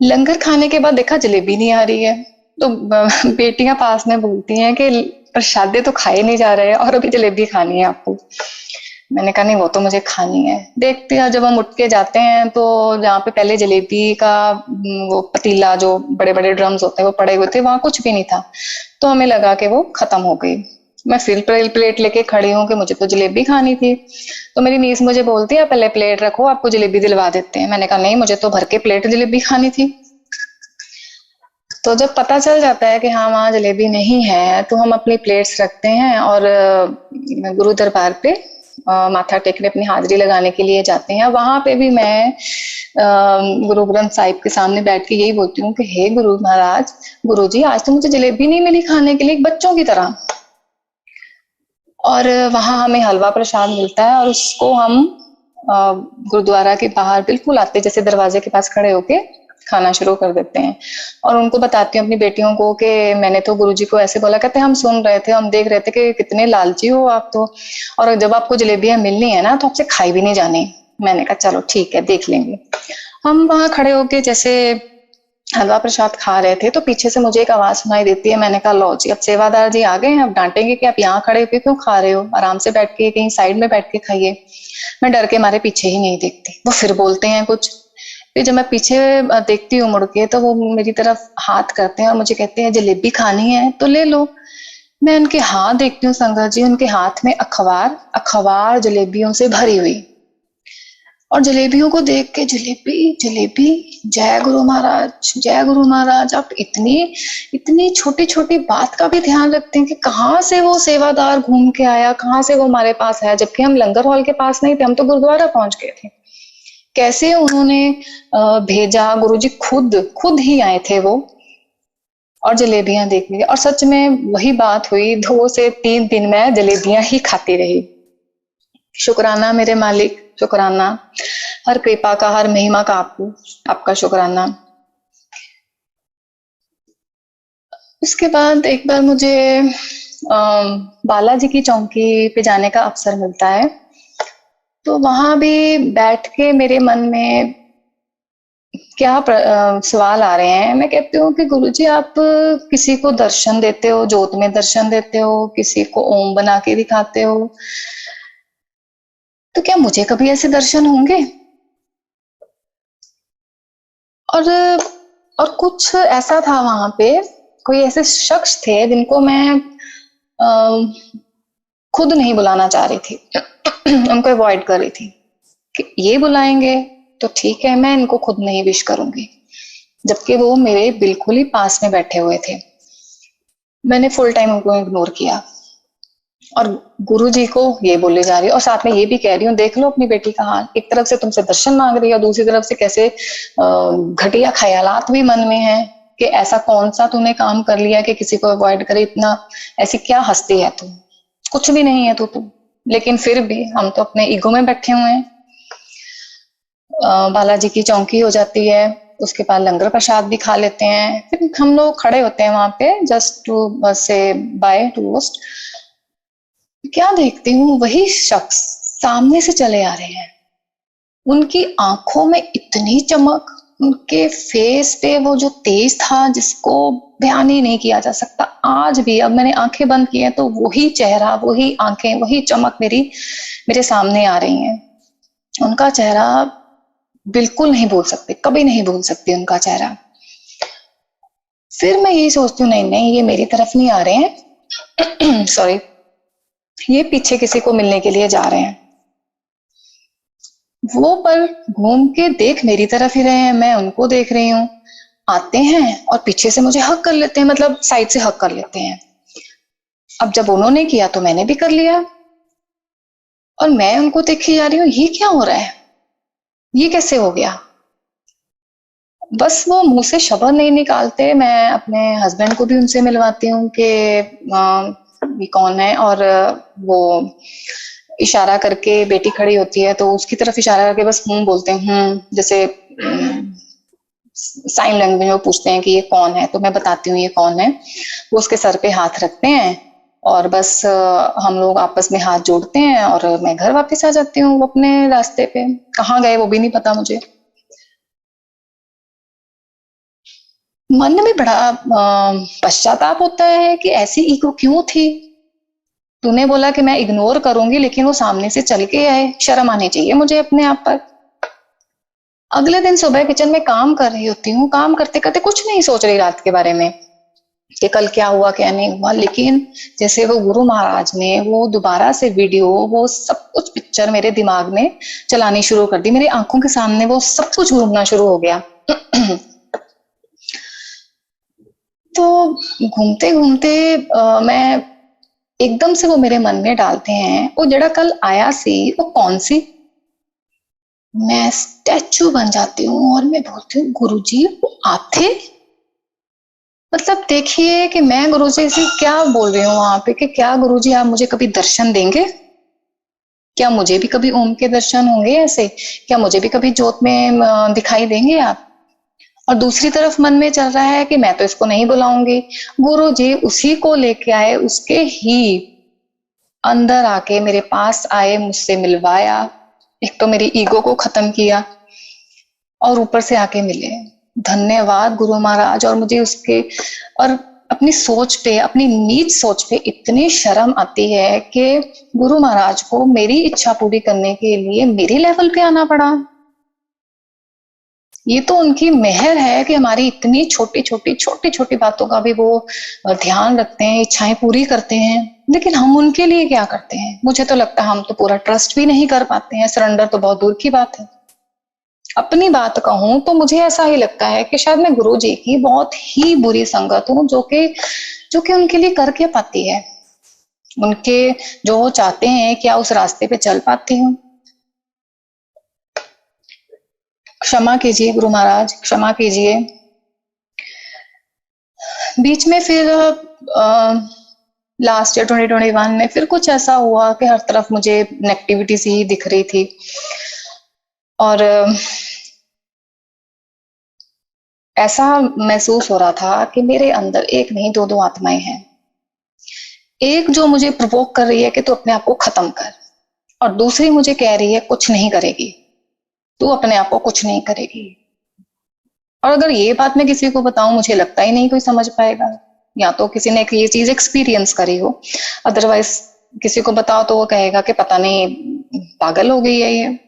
लंगर खाने के बाद देखा जलेबी नहीं आ रही है। तो बेटियां पास में बोलती हैं कि प्रसादे तो खाए नहीं जा रहे और अभी जलेबी खानी है आपको। मैंने कहा नहीं वो तो मुझे खानी है। देखते हैं जब हम उठ के जाते हैं तो जहाँ पे पहले जलेबी का वो पतीला जो बड़े बड़े ड्रम्स होते हैं वो पड़े हुए थे, वहां कुछ भी नहीं था। तो हमें लगा कि वो खत्म हो गई। मैं फिर प्लेट लेके खड़ी हूँ कि मुझे तो जलेबी खानी थी। तो मेरी नीस मुझे बोलती है पहले प्लेट रखो आपको जलेबी दिलवा देते हैं। मैंने कहा नहीं मुझे तो भर के प्लेट जलेबी खानी थी। तो जब पता चल जाता है कि हाँ वहाँ जलेबी नहीं है, तो हम अपनी प्लेट्स रखते हैं और गुरु दरबार पे माथा टेकने अपनी हाजिरी लगाने के लिए जाते हैं। वहां पे भी मैं गुरु ग्रंथ साहिब के सामने बैठ के यही बोलती हूँ कि हे गुरु महाराज, गुरु जी आज तो मुझे जलेबी नहीं मिली खाने के लिए बच्चों की तरह। और वहां हमें हलवा प्रसाद मिलता है और उसको हम गुरुद्वारा के बाहर बिल्कुल आते जैसे दरवाजे के पास खड़े होके खाना शुरू कर देते हैं। और उनको बताती हूँ अपनी बेटियों को कि मैंने तो गुरुजी को ऐसे बोला। कहते हम सुन रहे थे, हम देख रहे थे कि कितने लालची हो आप तो, और जब आपको जलेबियां मिलनी है ना तो आपसे खाई भी नहीं जानी। मैंने कहा चलो ठीक है, देख लेंगे। हम वहां खड़े होके जैसे हलवा प्रसाद खा रहे थे तो पीछे से मुझे एक आवाज सुनाई देती है। मैंने कहा लो जी, अब सेवादार जी आ गए हैं, अब डांटेंगे कि आप यहाँ खड़े होके क्यों खा रहे हो, आराम से बैठ के कहीं साइड में बैठ के खाइए। मैं डर के मारे पीछे ही नहीं देखती। वो फिर बोलते हैं कुछ। फिर जब मैं पीछे देखती हूँ मुड़ के तो वो मेरी तरफ हाथ करते हैं और मुझे कहते हैं जलेबी खानी है तो ले लो। मैं उनके हाथ देखती हूँ संगत जी, उनके हाथ में अखबार अखबार जलेबियों से भरी हुई, और जलेबियों को देख के जलेबी जलेबी, जय गुरु महाराज जय गुरु महाराज। आप इतनी इतनी छोटी छोटी बात का भी ध्यान रखते हैं कि कहाँ से वो सेवादार घूम के आया, कहाँ से वो हमारे पास आया, जबकि हम लंगर हॉल के पास नहीं थे, हम तो गुरुद्वारा पहुंच गए थे। कैसे उन्होंने भेजा, गुरुजी खुद खुद ही आए थे वो, और जलेबियां देखने। और सच में वही बात हुई, 2 से 3 दिन मैं जलेबियां ही खाती रही। शुक्राना मेरे मालिक, शुक्राना, हर कृपा का, हर महिमा का आपको, आपका शुक्राना। उसके बाद एक बार मुझे बालाजी की चौकी पे जाने का अवसर मिलता है। तो वहां भी बैठ के मेरे मन में क्या सवाल आ रहे हैं। मैं कहती हूँ कि गुरुजी आप किसी को दर्शन देते हो, जोत में दर्शन देते हो, किसी को ओम बना के दिखाते हो, तो क्या मुझे कभी ऐसे दर्शन होंगे? और और कुछ ऐसा था वहां पे, कोई ऐसे शख्स थे जिनको मैं खुद नहीं बुलाना चाह रही थी उनको अवॉइड कर रही थी कि ये बुलाएंगे तो ठीक है, मैं इनको खुद नहीं विश करूंगी, जबकि वो मेरे बिल्कुल ही पास में बैठे हुए थे। मैंने फुल टाइम उनको इग्नोर किया और गुरुजी को ये बोले जा रही हूँ और साथ में ये भी कह रही हूँ देख लो अपनी बेटी का हाल, एक तरफ से तुमसे दर्शन मांग रही है और दूसरी तरफ से कैसे घटिया ख्यालात भी मन में है कि ऐसा कौन सा तूने काम कर लिया कि किसी को अवॉइड करे, इतना ऐसी क्या हस्ती है तू, कुछ भी नहीं है तू। लेकिन फिर भी हम तो अपने ईगो में बैठे हुए हैं। बालाजी की चौकी हो जाती है, उसके बाद लंगर प्रसाद भी खा लेते हैं, फिर हम लोग खड़े होते हैं वहां पे जस्ट टू से बाय टू रोस्ट। क्या देखती हूँ, वही शख्स सामने से चले आ रहे हैं। उनकी आंखों में इतनी चमक, उनके फेस पे वो जो तेज था जिसको बयान ही नहीं किया जा सकता। आज भी अब मैंने आंखें बंद की हैं तो वही चेहरा, वही आंखें, वही चमक मेरे सामने आ रही हैं। उनका चेहरा बिल्कुल नहीं भूल सकते, कभी नहीं भूल सकती उनका चेहरा। फिर मैं यही सोचती हूँ नहीं नहीं, ये मेरी तरफ नहीं आ रहे हैं सॉरी, ये पीछे किसी को मिलने के लिए जा रहे हैं। वो पर घूम के देख मेरी तरफ ही रहे हैं, मैं उनको देख रही हूँ। आते हैं और पीछे से मुझे हक कर लेते हैं, मतलब साइड से हक कर लेते हैं। अब जब उन्होंने किया तो मैंने भी कर लिया और मैं उनको देखी जा रही हूँ, ये क्या हो रहा है, ये कैसे हो गया। बस वो मुंह से शब्द नहीं निकालते। मैं अपने हस्बैंड को भी उनसे मिलवाती हूँ कि ये कौन है, और वो इशारा करके, बेटी खड़ी होती है तो उसकी तरफ इशारा करके बस बोलते हैं, जैसे साइन लैंग्वेज में वो पूछते हैं कि ये कौन है, तो मैं बताती हूँ ये कौन है। वो उसके सर पे हाथ रखते हैं और बस हम लोग आपस में हाथ जोड़ते हैं और मैं घर वापस आ जाती हूँ। वो अपने रास्ते पे कहाँ गए वो भी नहीं पता मुझे। मन में बड़ा पश्चाताप होता है कि ऐसी ईगो क्यों थी। तूने बोला कि मैं इग्नोर करूंगी, लेकिन वो सामने से चल के आए, शर्म आनी चाहिए मुझे अपने आप पर। अगले दिन सुबह किचन में काम कर रही होती हूँ, काम करते करते कुछ नहीं सोच रही रात के बारे में कि कल क्या हुआ क्या नहीं हुआ, लेकिन जैसे वो गुरु महाराज ने वो दोबारा से वीडियो, वो सब कुछ पिक्चर मेरे दिमाग में चलानी शुरू कर दी। मेरी आंखों के सामने वो सब कुछ घूमना शुरू हो गया तो घूमते घूमते मैं एकदम से वो मेरे मन में डालते हैं, वो जड़ा कल आया सी वो कौन सी। मैं स्टैचू बन जाती हूँ और मैं बोलती हूँ गुरुजी वो आप थे। मतलब देखिए कि मैं गुरुजी से क्या बोल रही हूँ वहां पे कि क्या गुरुजी आप मुझे कभी दर्शन देंगे, क्या मुझे भी कभी ओम के दर्शन होंगे ऐसे, क्या मुझे भी कभी जोत में दिखाई देंगे आप। और दूसरी तरफ मन में चल रहा है कि मैं तो इसको नहीं बुलाऊंगी। गुरु जी उसी को लेके आए, उसके ही अंदर आके मेरे पास आए, मुझसे मिलवाया। एक तो मेरी ईगो को खत्म किया और ऊपर से आके मिले। धन्यवाद गुरु महाराज। और मुझे उसके और अपनी सोच पे, अपनी नीच सोच पे इतनी शर्म आती है कि गुरु महाराज को मेरी इच्छा पूरी करने के लिए मेरे लेवल पे आना पड़ा। ये तो उनकी मेहर है कि हमारी इतनी छोटी छोटी छोटी छोटी बातों का भी वो ध्यान रखते हैं, इच्छाएं पूरी करते हैं। लेकिन हम उनके लिए क्या करते हैं? मुझे तो लगता है हम तो पूरा ट्रस्ट भी नहीं कर पाते हैं। सरेंडर तो बहुत दूर की बात है। अपनी बात कहूं तो मुझे ऐसा ही लगता है कि शायद मैं गुरु जी की बहुत ही बुरी संगत हूं, जो कि उनके लिए करके पाती है। उनके जो वो चाहते हैं क्या उस रास्ते पे चल पाती हूँ। क्षमा कीजिए गुरु महाराज, क्षमा कीजिए। बीच में फिर लास्ट ईयर 2021 में फिर कुछ ऐसा हुआ कि हर तरफ मुझे नेगेटिविटी सी ही दिख रही थी। और ऐसा महसूस हो रहा था कि मेरे अंदर एक नहीं दो दो आत्माएं हैं। एक जो मुझे प्रोवोक कर रही है कि तू अपने आप को खत्म कर, और दूसरी मुझे कह रही है कुछ नहीं करेगी, तू अपने आप को कुछ नहीं करेगी। और अगर ये बात मैं किसी को बताऊं, मुझे लगता ही नहीं कोई समझ पाएगा। या तो किसी ने ये चीज एक्सपीरियंस करी हो, अदरवाइज किसी को बताओ तो वो कहेगा कि पता नहीं पागल हो गई है ये,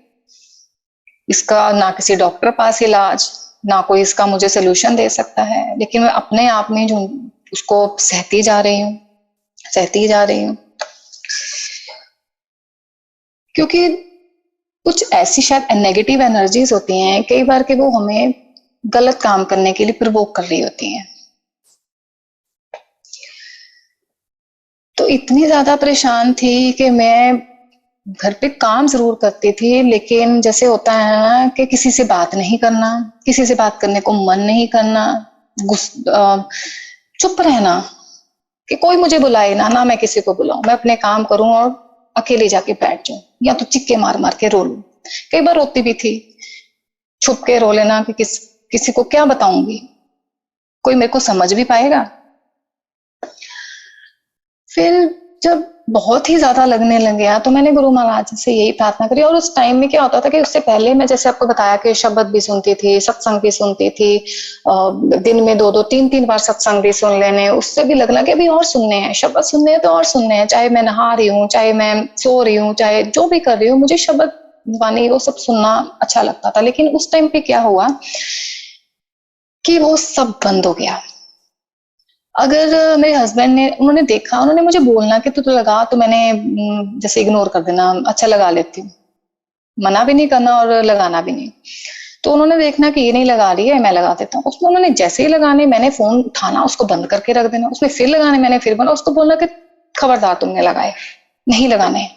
इसका ना किसी डॉक्टर पास इलाज, ना कोई इसका मुझे सोल्यूशन दे सकता है। लेकिन मैं अपने आप में जो उसको सहती जा रही हूँ, सहती जा रही हूँ, क्योंकि कुछ ऐसी शायद नेगेटिव एनर्जीज होती हैं कई बार कि वो हमें गलत काम करने के लिए प्रोवोक कर रही होती हैं। तो इतनी ज्यादा परेशान थी कि मैं घर पे काम जरूर करती थी, लेकिन जैसे होता है ना कि किसी से बात नहीं करना, किसी से बात करने को मन नहीं करना, चुप रहना कि कोई मुझे बुलाए ना, ना मैं किसी को बुलाऊं, मैं अपने काम करूं और अकेले जाके बैठ जाऊं, या तो चिक्के मार मार के रो लूं। कई बार रोती भी थी, छुप के रो लेना कि किसी को क्या बताऊंगी, कोई मेरे को समझ भी पाएगा। फिर जब बहुत ही ज्यादा लगने लग गया तो मैंने गुरु महाराज से यही प्रार्थना करी। और उस टाइम में क्या होता था कि उससे पहले मैं जैसे आपको बताया कि शब्द भी सुनती थी, सत्संग भी सुनती थी, दिन में 2-2 3-3 बार सत्संग भी सुन लेने, उससे भी लगना कि अभी और सुनने हैं, शब्द सुनने हैं तो और सुनने हैं। चाहे मैं नहा रही हूँ, चाहे मैं सो रही हूँ, चाहे जो भी कर रही हूँ, मुझे शब्द वाणी वो सब सुनना अच्छा लगता था। लेकिन उस टाइम पे क्या हुआ कि वो सब बंद हो गया। अगर मेरे हस्बैंड ने, उन्होंने देखा, उन्होंने मुझे बोलना कि तू तो लगा, तो मैंने जैसे इग्नोर कर देना, अच्छा लगा लेती हूँ, मना भी नहीं करना और लगाना भी नहीं। तो उन्होंने देखना कि ये नहीं लगा रही है, मैं लगा देता हूँ। उसको उन्होंने जैसे ही लगाने, मैंने फोन उठाना, उसको बंद करके रख देना, उसमें फिर लगाने, मैंने फिर बोला, उसको बोलना कि खबरदार तुमने लगाए, नहीं लगाने।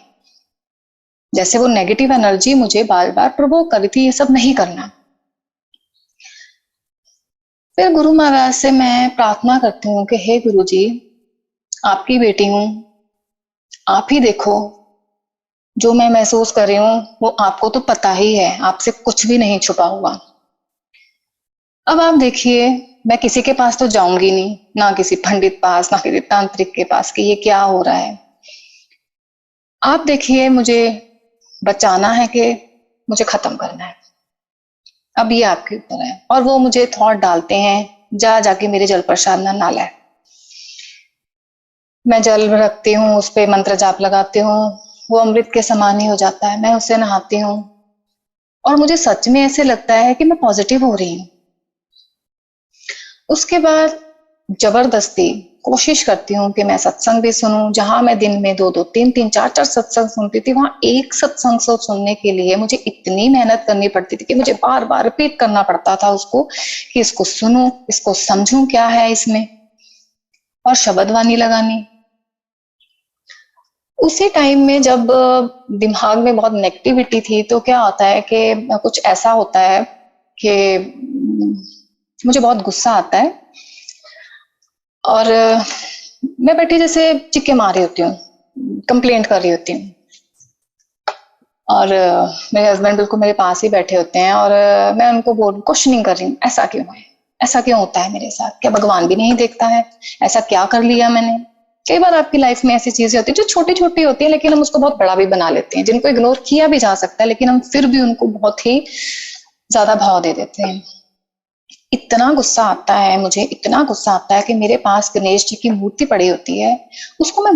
जैसे वो नेगेटिव एनर्जी मुझे बार बार प्रोवोक कर रही थी, ये सब नहीं करना। फिर गुरु महाराज से मैं प्रार्थना करती हूँ कि हे गुरु जी, आपकी बेटी हूं, आप ही देखो, जो मैं महसूस कर रही हूँ वो आपको तो पता ही है, आपसे कुछ भी नहीं छुपा हुआ। अब आप देखिए, मैं किसी के पास तो जाऊंगी नहीं, ना किसी पंडित पास, ना किसी तांत्रिक के पास कि ये क्या हो रहा है। आप देखिए, मुझे बचाना है कि मुझे खत्म करना है, अब ये आपके ऊपर है। और वो मुझे थॉट डालते हैं, जा जाके मेरे जल प्रसाद ना नाला है। मैं जल रखती हूँ, उस पे मंत्र जाप लगाती हूँ, वो अमृत के समान ही हो जाता है। मैं उससे नहाती हूँ और मुझे सच में ऐसे लगता है कि मैं पॉजिटिव हो रही हूँ। उसके बाद जबरदस्ती कोशिश करती हूँ कि मैं सत्संग भी सुनूं। जहां मैं दिन में 2-2 3-3 4-4 सत्संग सुनती थी, वहां एक सत्संग सुनने के लिए मुझे इतनी मेहनत करनी पड़ती थी कि मुझे बार बार रिपीट करना पड़ता था उसको, कि इसको सुनूं, इसको समझूं क्या है इसमें, और शब्द वाणी लगानी। उसी टाइम में जब दिमाग में बहुत नेगेटिविटी थी, तो क्या होता है कि कुछ ऐसा होता है कि मुझे बहुत गुस्सा आता है और मैं बैठी जैसे चिक्के मार रही होती हूँ, कंप्लेंट कर रही होती हूँ, और मेरे हस्बैंड बिल्कुल मेरे पास ही बैठे होते हैं और मैं उनको बोल, कुछ नहीं कर रही हूँ, ऐसा क्यों है, ऐसा क्यों होता है मेरे साथ? क्या भगवान भी नहीं देखता है? ऐसा क्या कर लिया मैंने? कई बार आपकी लाइफ में ऐसी चीजें होती है जो छोटी छोटी होती है, लेकिन हम उसको बहुत बड़ा भी बना लेते हैं, जिनको इग्नोर किया भी जा सकता है, लेकिन हम फिर भी उनको बहुत ही ज्यादा भाव दे देते हैं। इतना गुस्सा आता है मुझे, इतना गुस्सा आता है कि मेरे पास गणेश जी की मूर्ति पड़ी होती है, उसको मैं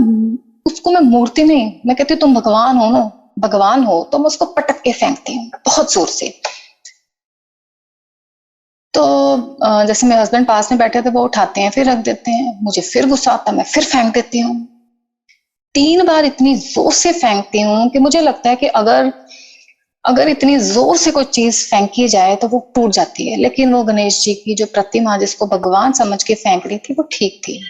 उसको मैं मूर्ति नहीं, मैं कहती हूँ तुम भगवान हो ना, भगवान हो, तो मैं उसको पटक के फेंकती हूँ बहुत जोर से। तो जैसे मेरे हस्बैंड पास में बैठे थे, वो उठाते हैं फिर रख देते हैं, मुझे फिर गुस्सा आता है, मैं फिर फेंक देती हूँ। 3 बार इतनी जोर से फेंकती हूँ कि मुझे लगता है कि अगर अगर इतनी जोर से कोई चीज फेंकी जाए तो वो टूट जाती है, लेकिन वो गणेश जी की जो प्रतिमा, जिसको भगवान समझ के फेंक रही थी, वो ठीक थी।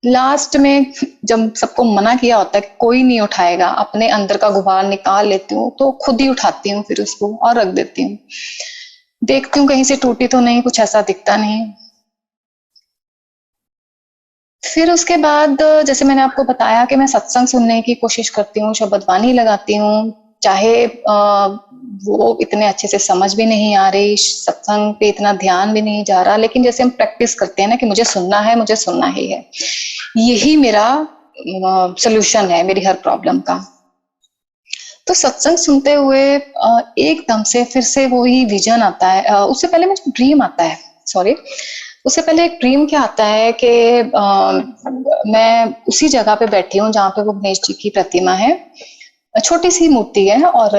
लास्ट में जब सबको मना किया होता है कि कोई नहीं उठाएगा, अपने अंदर का गुबार निकाल लेती हूँ, तो खुद ही उठाती हूँ फिर उसको और रख देती हूँ। देखती हूँ कहीं से टूटी तो नहीं, कुछ ऐसा दिखता नहीं। फिर उसके बाद जैसे मैंने आपको बताया कि मैं सत्संग सुनने की कोशिश करती हूँ, शब्द वाणी लगाती हूँ, चाहे वो इतने अच्छे से समझ भी नहीं आ रही, सत्संग पे इतना ध्यान भी नहीं जा रहा, लेकिन जैसे हम प्रैक्टिस करते हैं ना कि मुझे सुनना है, मुझे सुनना ही है, यही मेरा सोल्यूशन है मेरी हर प्रॉब्लम का। तो सत्संग सुनते हुए एकदम से फिर से वही विजन आता है। उससे पहले मुझे ड्रीम आता है, सॉरी, उससे पहले एक ड्रीम क्या आता है कि मैं उसी जगह पे बैठी हूँ जहाँ पे वो गणेश जी की प्रतिमा है, छोटी सी मूर्ति है, और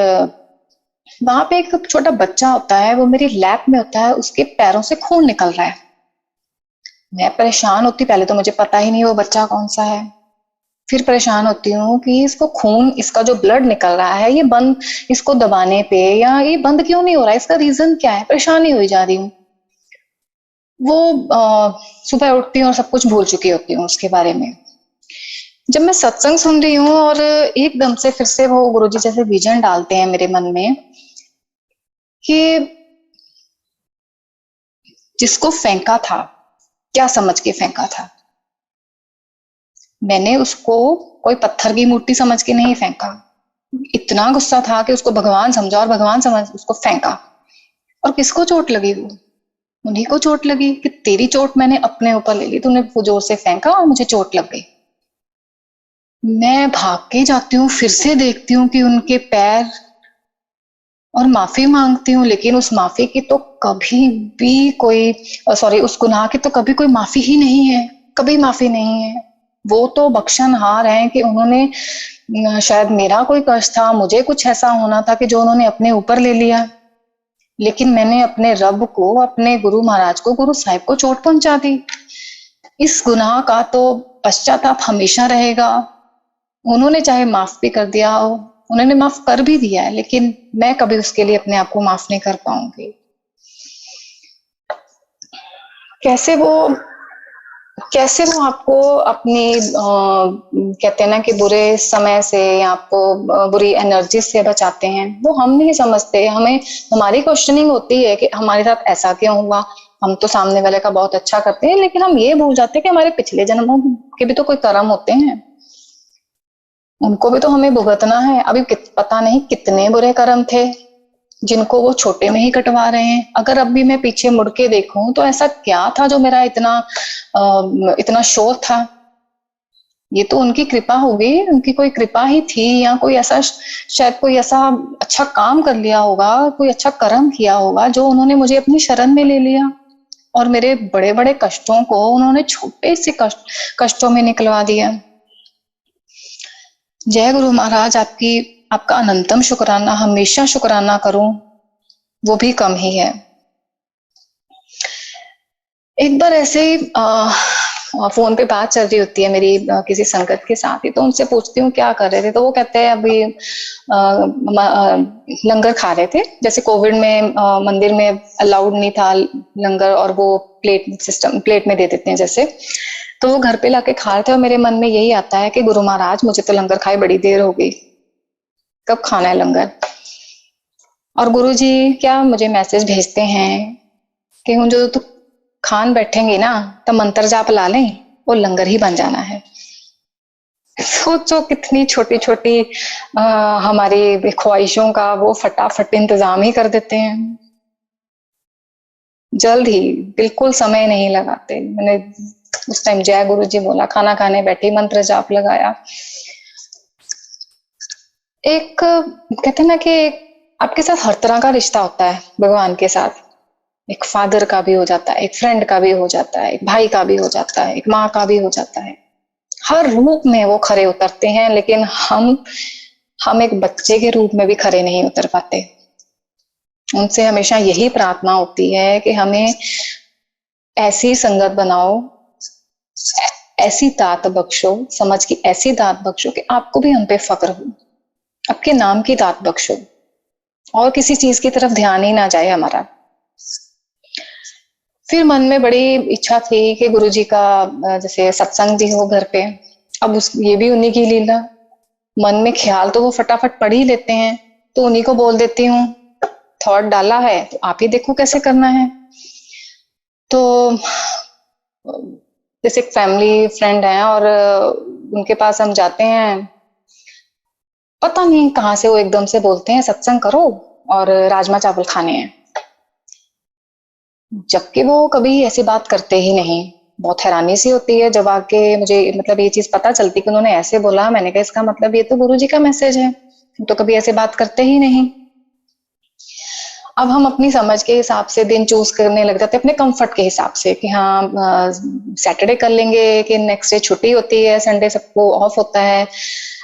वहां पे एक छोटा बच्चा होता है, वो मेरी लैप में होता है, उसके पैरों से खून निकल रहा है। मैं परेशान होती, पहले तो मुझे पता ही नहीं वो बच्चा कौन सा है। फिर परेशान होती हूँ कि इसको खून, इसका जो ब्लड निकल रहा है, ये बंद, इसको दबाने पे या ये बंद क्यों नहीं हो रहा है, इसका रीजन क्या है, परेशानी हुई जा रही हूँ। वो सुबह उठती हूँ और सब कुछ भूल चुकी होती हूँ उसके बारे में। जब मैं सत्संग सुन रही हूँ और एकदम से फिर से वो गुरुजी जैसे विजन डालते हैं मेरे मन में कि जिसको फेंका था, क्या समझ के फेंका था, मैंने उसको कोई पत्थर की मूर्ति समझ के नहीं फेंका। इतना गुस्सा था कि उसको भगवान समझा और भगवान समझ उसको फेंका। और किसको चोट लगी? वो उन्हीं को चोट लगी कि तेरी चोट मैंने अपने ऊपर ले ली, तूने वो जोर से फेंका और मुझे चोट लग गई। मैं भाग के जाती हूँ, फिर से देखती हूँ कि उनके पैर, और माफी मांगती हूँ, लेकिन उस माफी की तो कभी भी कोई, सॉरी, उस गुनाह की तो कभी कोई माफी ही नहीं है, कभी माफी नहीं है। वो तो बख्शनहार हैं कि उन्होंने, शायद मेरा कोई कष्ट था, मुझे कुछ ऐसा होना था कि जो उन्होंने अपने ऊपर ले लिया, लेकिन मैंने अपने रब को, अपने गुरु महाराज को, गुरु साहिब को चोट पहुंचा दी। इस गुनाह का तो पश्चाताप हमेशा रहेगा। उन्होंने चाहे माफ भी कर दिया हो, उन्होंने माफ कर भी दिया है, लेकिन मैं कभी उसके लिए अपने आप को माफ नहीं कर पाऊंगी। कैसे वो कैसे वो आपको अपनी कहते हैं ना कि बुरे समय से या आपको बुरी एनर्जी से बचाते हैं, वो हम नहीं समझते। हमें, हमारी क्वेश्चनिंग होती है कि हमारे साथ ऐसा क्यों हुआ, हम तो सामने वाले का बहुत अच्छा करते हैं, लेकिन हम ये भूल जाते हैं कि हमारे पिछले जन्मों के भी तो कोई कर्म होते हैं, उनको भी तो हमें भुगतना है। अभी पता नहीं कितने बुरे कर्म थे जिनको वो छोटे में ही कटवा रहे हैं। अगर अब भी मैं पीछे मुड़ के देखूं तो ऐसा क्या था जो मेरा इतना शोर था? ये तो उनकी कृपा होगी, उनकी कोई कृपा ही थी, या कोई ऐसा, शायद कोई ऐसा अच्छा काम कर लिया होगा, कोई अच्छा कर्म किया होगा जो उन्होंने मुझे अपनी शरण में ले लिया, और मेरे बड़े बड़े कष्टों को उन्होंने छोटे से कष्टों में निकलवा दिया। जय गुरु महाराज, आपका अनंतम शुक्राना, हमेशा शुक्राना करूं वो भी कम ही है। एक बार ऐसे ही फोन पे बात चल रही होती है मेरी किसी संगत के साथ ही, तो उनसे पूछती हूँ क्या कर रहे थे, तो वो कहते हैं अभी लंगर खा रहे थे। जैसे कोविड में मंदिर में अलाउड नहीं था लंगर, और वो प्लेट में दे देते हैं जैसे, तो वो घर पे लाके खा रहे थे, और मेरे मन में यही आता है कि गुरु महाराज, मुझे तो लंगर खाए बड़ी देर हो गई, कब खाना है लंगर? और गुरु जी क्या मुझे मैसेज भेजते हैं कि हम जो तो खान बैठेंगे ना, तो मंत्र जाप ला लें, वो लंगर ही बन जाना है। सोचो कितनी छोटी छोटी हमारी ख्वाहिशों का वो फटाफट इंतजाम ही कर देते हैं। जल्द ही, बिल्कुल समय नहीं लगाते। मैंने उस टाइम जय गुरु जी बोला, खाना खाने बैठी, मंत्र जाप लगाया। एक कहते हैं ना कि आपके साथ हर तरह का रिश्ता होता है भगवान के साथ। एक फादर का भी हो जाता है, एक फ्रेंड का भी हो जाता है, एक भाई का भी हो जाता है, एक माँ का भी हो जाता है। हर रूप में वो खरे उतरते हैं, लेकिन हम एक बच्चे के रूप में भी खरे नहीं उतर पाते। उनसे हमेशा यही प्रार्थना होती है कि हमें ऐसी संगत बनाओ, ऐसी दात बख्शो, समझ की ऐसी दात बख्शो कि आपको भी हम पे फक्र हो, आपके नाम की दात बख्शो, और किसी चीज की तरफ ध्यान ही ना जाए हमारा। फिर मन में बड़ी इच्छा थी कि गुरुजी का जैसे सत्संग भी हो घर पे। अब उस ये भी उन्हीं की लीला। मन में ख्याल तो वो फटाफट पढ़ ही लेते हैं, तो उन्हीं को बोल देती हूँ, थॉट डाला है तो आप ही देखो कैसे करना है। तो जैसे एक फैमिली फ्रेंड है और उनके पास हम जाते हैं, पता नहीं कहाँ से वो एकदम से बोलते हैं सत्संग करो और राजमा चावल खाने हैं, जबकि वो कभी ऐसी बात करते ही नहीं। बहुत हैरानी सी होती है जब आके मुझे मतलब ये चीज पता चलती कि उन्होंने ऐसे बोला। मैंने कहा इसका मतलब ये तो गुरुजी का मैसेज है, तो कभी ऐसे बात करते ही नहीं। अब हम अपनी समझ के हिसाब से दिन चूज करने लग जाते हैं, अपने कंफर्ट के हिसाब से कि हाँ सैटरडे कर लेंगे, कि नेक्स्ट डे छुट्टी होती है, संडे सबको ऑफ होता है।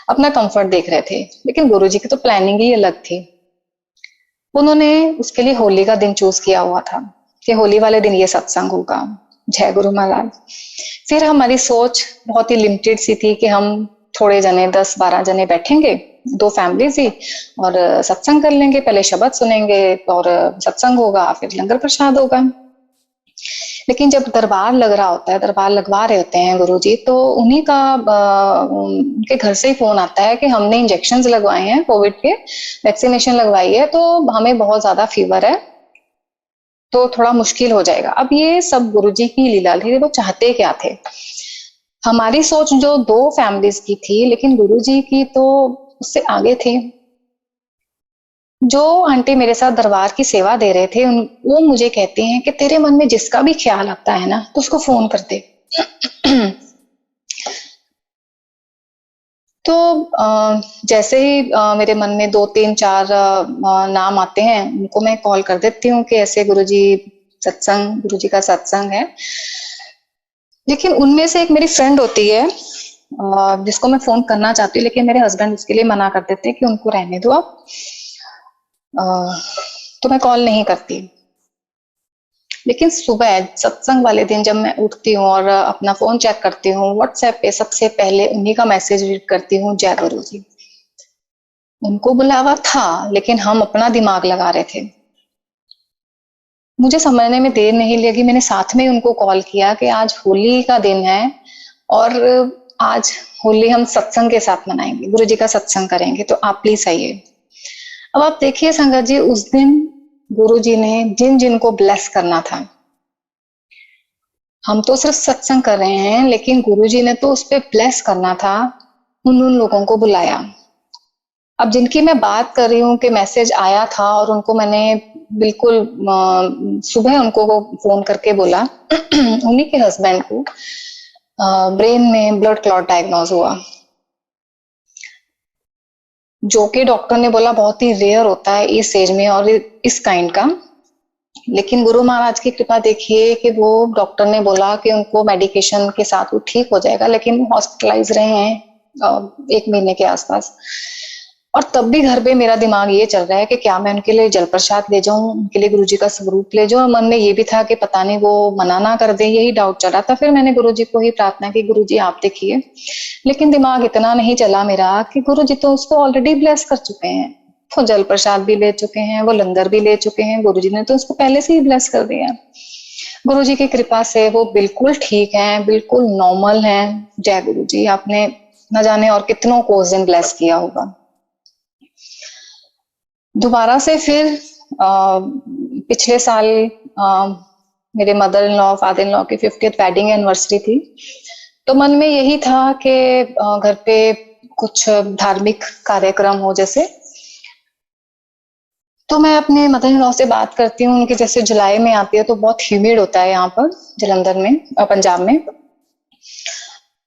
अपना कंफर्ट देख रहे थे, लेकिन गुरुजी की तो प्लानिंग ही अलग थी। उन्होंने उसके लिए होली का दिन चूज किया हुआ था कि होली वाले दिन ये सत्संग होगा। जय गुरु महाराज। फिर हमारी सोच बहुत ही लिमिटेड सी थी कि हम थोड़े जने 10-12 जने बैठेंगे, 2 फैमिली थी, और सत्संग कर लेंगे। पहले शब्द सुनेंगे और सत्संग होगा, फिर लंगर प्रसाद होगा। लेकिन जब दरबार लग रहा होता है, दरबार लगवा रहे होते हैं गुरुजी, तो उन्हीं का उनके घर से ही फोन आता है कि हमने इंजेक्शंस लगवाए हैं कोविड के, वैक्सीनेशन लगवाई है, तो हमें बहुत ज्यादा फीवर है, तो थोड़ा मुश्किल हो जाएगा। अब ये सब गुरुजी की लीला थी, वो चाहते क्या थे। हमारी सोच जो 2 फैमिलीज की थी, लेकिन गुरुजी की तो उससे आगे थी। जो आंटी मेरे साथ दरबार की सेवा दे रहे थे, वो मुझे कहती हैं कि तेरे मन में जिसका भी ख्याल आता है ना, तो उसको फोन कर दे। तो जैसे ही मेरे मन में 2-3-4 नाम आते हैं, उनको मैं कॉल कर देती हूँ कि ऐसे गुरुजी का सत्संग है। लेकिन उनमें से एक मेरी फ्रेंड होती है जिसको मैं फोन करना चाहती हूँ, लेकिन मेरे हस्बैंड उसके लिए मना कर देते हैं कि उनको रहने दो आप। तो मैं कॉल नहीं करती। लेकिन सुबह सत्संग वाले दिन जब मैं उठती हूँ और अपना फोन चेक करती हूँ, व्हाट्सएप पे सबसे पहले उन्हीं का मैसेज रीड करती हूँ, जय गुरु जी। उनको बुलावा था, लेकिन हम अपना दिमाग लगा रहे थे। मुझे समझने में देर नहीं लगी, मैंने साथ में उनको कॉल किया कि आज होली का दिन है और आज होली हम सत्संग के साथ मनाएंगे, गुरु जी का सत्संग करेंगे, तो आप प्लीज आइए। अब आप देखिए संगत जी, उस दिन गुरु जी ने जिन जिनको ब्लेस करना था, हम तो सिर्फ सत्संग कर रहे हैं, लेकिन गुरुजी ने तो उस पे ब्लेस करना था, उन लोगों को बुलाया। अब जिनकी मैं बात कर रही हूँ कि मैसेज आया था और उनको मैंने बिल्कुल सुबह उनको फोन करके बोला, उन्हीं के हस्बैंड को ब्रेन में ब्लड क्लॉट डायग्नोज हुआ, जो कि डॉक्टर ने बोला बहुत ही रेयर होता है इस एज में और इस काइंड का। लेकिन गुरु महाराज की कृपा देखिए कि वो डॉक्टर ने बोला कि उनको मेडिकेशन के साथ वो ठीक हो जाएगा, लेकिन हॉस्पिटलाइज रहे हैं 1 महीने के आसपास। और तब भी घर पे मेरा दिमाग ये चल रहा है कि क्या मैं उनके लिए जल प्रसाद ले जाऊं, उनके लिए गुरुजी का स्वरूप ले जाऊं। मन में ये भी था कि पता नहीं वो मना ना कर दे, यही डाउट चल रहा था। फिर मैंने गुरुजी को ही प्रार्थना की, गुरुजी आप देखिए। लेकिन दिमाग इतना नहीं चला मेरा कि गुरुजी तो उसको ऑलरेडी ब्लेस कर चुके हैं, वो जल प्रसाद भी ले चुके हैं, वो लंगर भी ले चुके हैं, गुरुजी ने तो उसको पहले से ही ब्लेस कर दिया। गुरुजी की कृपा से वो बिल्कुल ठीक है, बिल्कुल नॉर्मल है। जय गुरु जी, आपने न जाने और कितनों को उस दिन ब्लेस किया होगा। दोबारा से फिर पिछले साल मेरे mother in law father in law की 50th वेडिंग एनिवर्सरी थी, तो मन में यही था कि घर पे कुछ धार्मिक कार्यक्रम हो जैसे। तो मैं अपने मदर इन लॉ से बात करती हूँ, उनकी जैसे जुलाई में आती है तो बहुत ह्यूमिड होता है यहाँ पर जलंधर में, पंजाब में।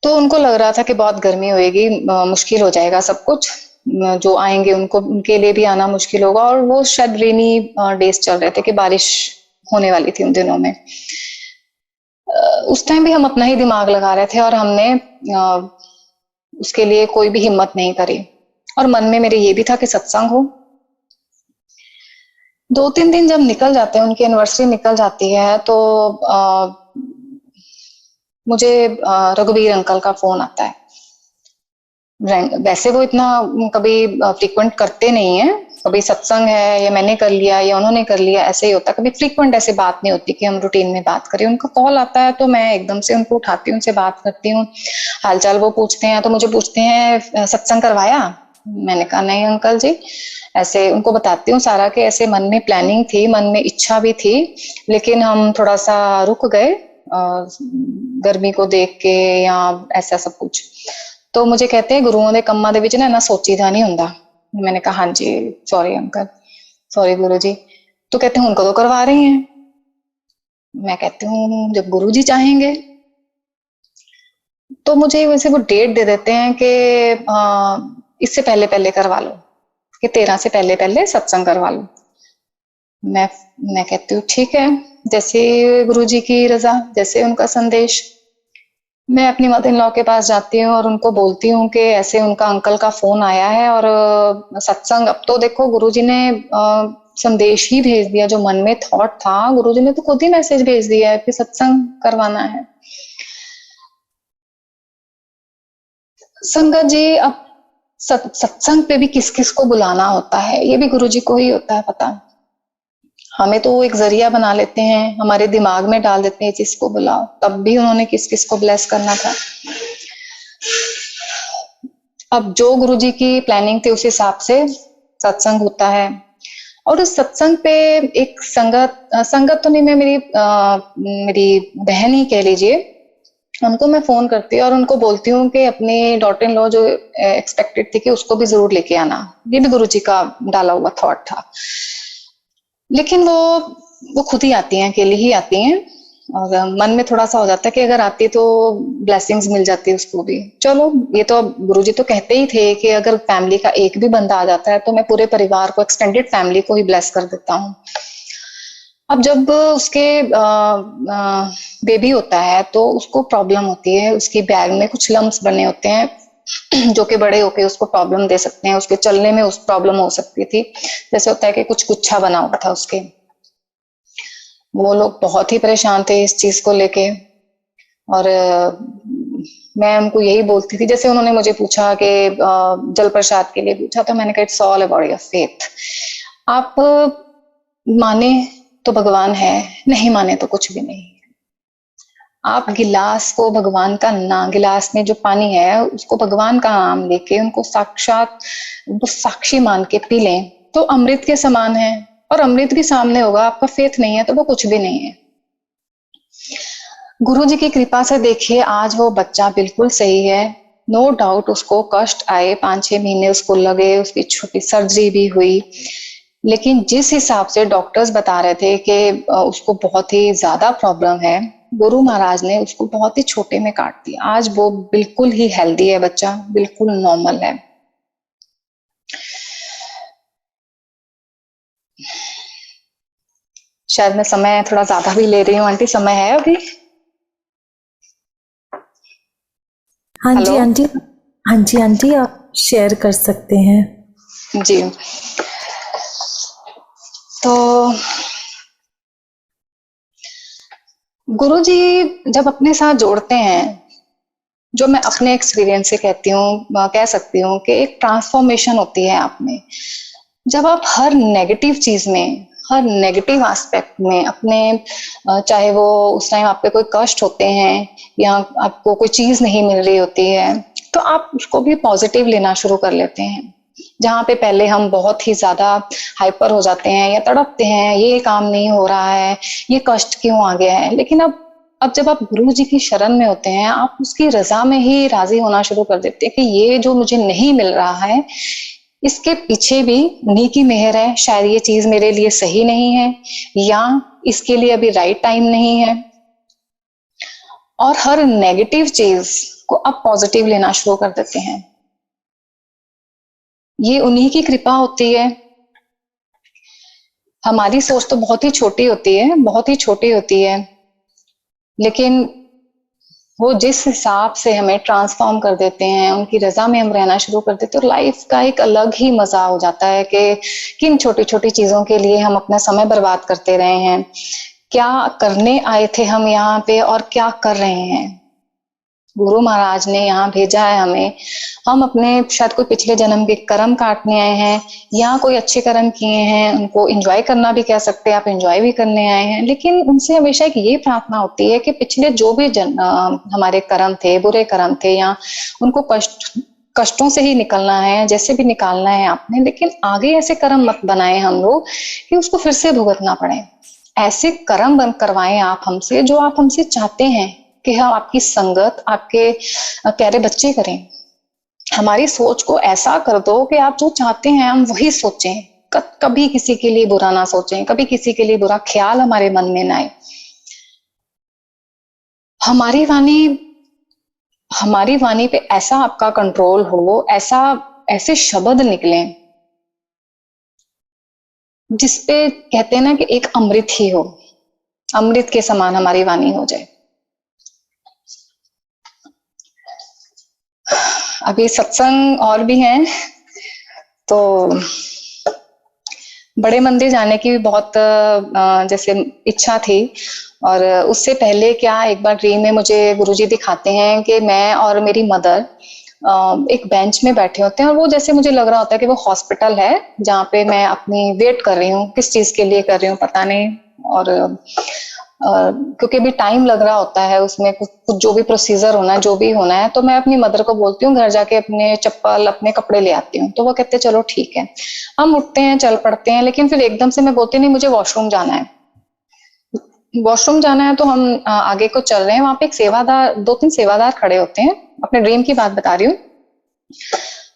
तो उनको लग रहा था कि बहुत गर्मी होएगी, मुश्किल हो जाएगा सब कुछ, जो आएंगे उनको, उनके लिए भी आना मुश्किल होगा। और वो शायद रेनी डेज चल रहे थे कि बारिश होने वाली थी उन दिनों में। उस टाइम भी हम अपना ही दिमाग लगा रहे थे और हमने उसके लिए कोई भी हिम्मत नहीं करी। और मन में मेरे ये भी था कि सत्संग हो। 2-3 दिन जब निकल जाते हैं, उनकी एनिवर्सरी निकल जाती है, तो मुझे रघुवीर अंकल का फोन आता है। वैसे वो इतना कभी फ्रीक्वेंट करते नहीं है, कभी सत्संग है या मैंने कर लिया या उन्होंने कर लिया, ऐसे ही होता है। कभी फ्रीक्वेंट ऐसे बात नहीं होती कि हम रूटीन में बात करें। उनका कॉल आता है तो मैं एकदम से उनको उठाती हूँ, उनसे बात करती हूँ, हालचाल वो पूछते हैं। तो मुझे पूछते हैं सत्संग करवाया? मैंने कहा नहीं अंकल जी। ऐसे उनको बताती हूँ सारा कि ऐसे मन में प्लानिंग थी, मन में इच्छा भी थी, लेकिन हम थोड़ा सा रुक गए गर्मी को देख के या ऐसा सब कुछ। तो मुझे कहते हैं गुरुओं ਦੇ ਕੰਮਾਂ ਦੇ ਵਿੱਚ ना सोचीदा नहीं ਹੁੰਦਾ। मैंने कहा हाँ जी, सॉरी अंकल, सॉरी गुरु जी। तो कहते हैं उनको तो करवा रही हैं। मैं कहती हूँ जब गुरु जी चाहेंगे। तो मुझे वैसे वो डेट दे देते हैं कि इससे पहले पहले करवा लो, कि 13 से पहले पहले सत्संग करवा लो। मैं कहती हूँ ठीक है, जैसे गुरु जी की रजा, जैसे उनका संदेश। मैं अपनी मदर इन लॉ के पास जाती हूँ और उनको बोलती हूँ कि ऐसे उनका अंकल का फोन आया है और सत्संग। अब तो देखो गुरुजी ने संदेश ही भेज दिया, जो मन में थॉट था गुरुजी ने तो खुद ही मैसेज भेज दिया है कि सत्संग करवाना है। संगत जी, अब सत्संग पे भी किस किस को बुलाना होता है, ये भी गुरुजी को ही होता है पता। हमें तो एक जरिया बना लेते हैं, हमारे दिमाग में डाल देते हैं चीज को बुलाओ, तब भी उन्होंने किस किस को ब्लेस करना था। अब जो गुरुजी की प्लानिंग थी उस हिसाब से सत्संग होता है। और उस सत्संग पे एक संगत तो नहीं, मैं मेरी बहन ही कह लीजिए, उनको मैं फोन करती हूँ और उनको बोलती हूँ कि अपनी डॉटर इन लॉ जो एक्सपेक्टेड थी कि उसको भी जरूर लेके आना। ये भी गुरुजी का डाला हुआ थॉट था, लेकिन वो खुद ही आती हैं, अकेली ही आती हैं। और मन में थोड़ा सा हो जाता है कि अगर आती तो ब्लेसिंग्स मिल जाती है उसको भी। चलो, ये तो गुरुजी तो कहते ही थे कि अगर फैमिली का एक भी बंदा आ जाता है तो मैं पूरे परिवार को, एक्सटेंडेड फैमिली को ही ब्लेस कर देता हूँ। अब जब उसके बेबी होता है तो उसको प्रॉब्लम होती है, उसकी बैग में कुछ लम्स बने होते हैं जो कि बड़े होके उसको प्रॉब्लम दे सकते हैं। उसके चलने में उस प्रॉब्लम हो सकती थी, जैसे होता है कि कुछ गुच्छा बना हुआ था उसके। वो लोग बहुत ही परेशान थे इस चीज को लेके। और मैं उनको यही बोलती थी, जैसे उन्होंने मुझे पूछा कि जल प्रसाद के लिए पूछा, तो मैंने कहा it's all about your faith. आप माने तो भगवान है, नहीं माने तो कुछ भी नहीं। आप गिलास को भगवान का नाम, गिलास में जो पानी है उसको भगवान का नाम लेके उनको साक्षात वो साक्षी मान के पी लें तो अमृत के समान है। और अमृत भी सामने होगा, आपका फेथ नहीं है तो वो कुछ भी नहीं है। गुरु जी की कृपा से देखिए आज वो बच्चा बिल्कुल सही है। नो डाउट उसको कष्ट आए, 5-6 महीने उसको लगे, उसकी छोटी सर्जरी भी हुई, लेकिन जिस हिसाब से डॉक्टर्स बता रहे थे कि उसको बहुत ही ज्यादा प्रॉब्लम है, गुरु महाराज ने उसको बहुत ही छोटे में काट दिया। आज वो बिल्कुल ही हेल्दी है बच्चा, बिल्कुल नॉर्मल है। शायद मैं समय थोड़ा ज्यादा भी ले रही हूँ आंटी, समय है अभी? हाँ जी आंटी, हाँ जी आंटी, आप शेयर कर सकते हैं जी। तो गुरुजी जब अपने साथ जोड़ते हैं, जो मैं अपने एक्सपीरियंस से कहती हूँ, कह सकती हूँ कि एक ट्रांसफॉर्मेशन होती है आप में। जब आप हर नेगेटिव चीज में, हर नेगेटिव एस्पेक्ट में अपने, चाहे वो उस टाइम आपके कोई कष्ट होते हैं या आपको कोई चीज नहीं मिल रही होती है, तो आप उसको भी पॉजिटिव लेना शुरू कर लेते हैं। जहाँ पे पहले हम बहुत ही ज्यादा हाइपर हो जाते हैं या तड़पते हैं, ये काम नहीं हो रहा है, ये कष्ट क्यों आ गया है, लेकिन अब जब आप गुरु जी की शरण में होते हैं, आप उसकी रजा में ही राजी होना शुरू कर देते हैं कि ये जो मुझे नहीं मिल रहा है, इसके पीछे भी उन्हीं की मेहर है, शायद ये चीज मेरे लिए सही नहीं है या इसके लिए अभी राइट टाइम नहीं है। और हर नेगेटिव चीज को अब पॉजिटिव लेना शुरू कर देते हैं। ये उन्हीं की कृपा होती है। हमारी सोच तो बहुत ही छोटी होती है, बहुत ही छोटी होती है, लेकिन वो जिस हिसाब से हमें ट्रांसफॉर्म कर देते हैं, उनकी रजा में हम रहना शुरू कर देते हैं, तो लाइफ का एक अलग ही मजा हो जाता है कि किन छोटी छोटी चीजों के लिए हम अपना समय बर्बाद करते रहे हैं, क्या करने आए थे हम यहाँ पे और क्या कर रहे हैं। गुरु महाराज ने यहाँ भेजा है हमें, हम अपने शायद कोई पिछले जन्म के कर्म काटने आए हैं या कोई अच्छे कर्म किए हैं, उनको एंजॉय करना भी कह सकते हैं, आप एंजॉय भी करने आए हैं। लेकिन उनसे हमेशा एक ये प्रार्थना होती है कि पिछले जो भी हमारे कर्म थे, बुरे कर्म थे, या उनको कष्टों से ही निकलना है, जैसे भी निकालना है आपने, लेकिन आगे ऐसे कर्म मत बनाए हम लोग कि उसको फिर से भुगतना पड़े। ऐसे कर्म बंद करवाएं आप हमसे जो आप हमसे चाहते हैं कि हम आपकी संगत, आपके प्यारे बच्चे करें। हमारी सोच को ऐसा कर दो कि आप जो चाहते हैं हम वही सोचें, कभी किसी के लिए बुरा ना सोचें, कभी किसी के लिए बुरा ख्याल हमारे मन में ना आए। हमारी वाणी पे ऐसा आपका कंट्रोल हो, ऐसे शब्द निकलें जिसपे कहते हैं ना कि एक अमृत ही हो, अमृत के समान हमारी वाणी हो जाए। अभी सत्संग और भी हैं, तो बड़े मंदिर जाने की भी बहुत जैसे इच्छा थी। और उससे पहले क्या, एक बार ड्रीम में मुझे गुरुजी दिखाते हैं कि मैं और मेरी मदर एक बेंच में बैठे होते हैं, और वो जैसे मुझे लग रहा होता है कि वो हॉस्पिटल है जहाँ पे मैं अपनी वेट कर रही हूँ, किस चीज के लिए कर रही हूँ पता नहीं। और क्योंकि भी टाइम लग रहा होता है उसमें, कुछ जो भी प्रोसीजर होना है, जो भी होना है, तो मैं अपनी मदर को बोलती हूँ घर जाके अपने चप्पल, अपने कपड़े ले आती हूँ। तो वो कहते हैं चलो ठीक है। हम उठते हैं, चल पड़ते हैं, लेकिन फिर एकदम से मैं बोलती नहीं मुझे वॉशरूम जाना है, वॉशरूम जाना है। तो हम आगे को चल रहे हैं, वहां पे एक सेवादार, 2-3 सेवादार खड़े होते हैं, अपने ड्रीम की बात बता रही हूँ।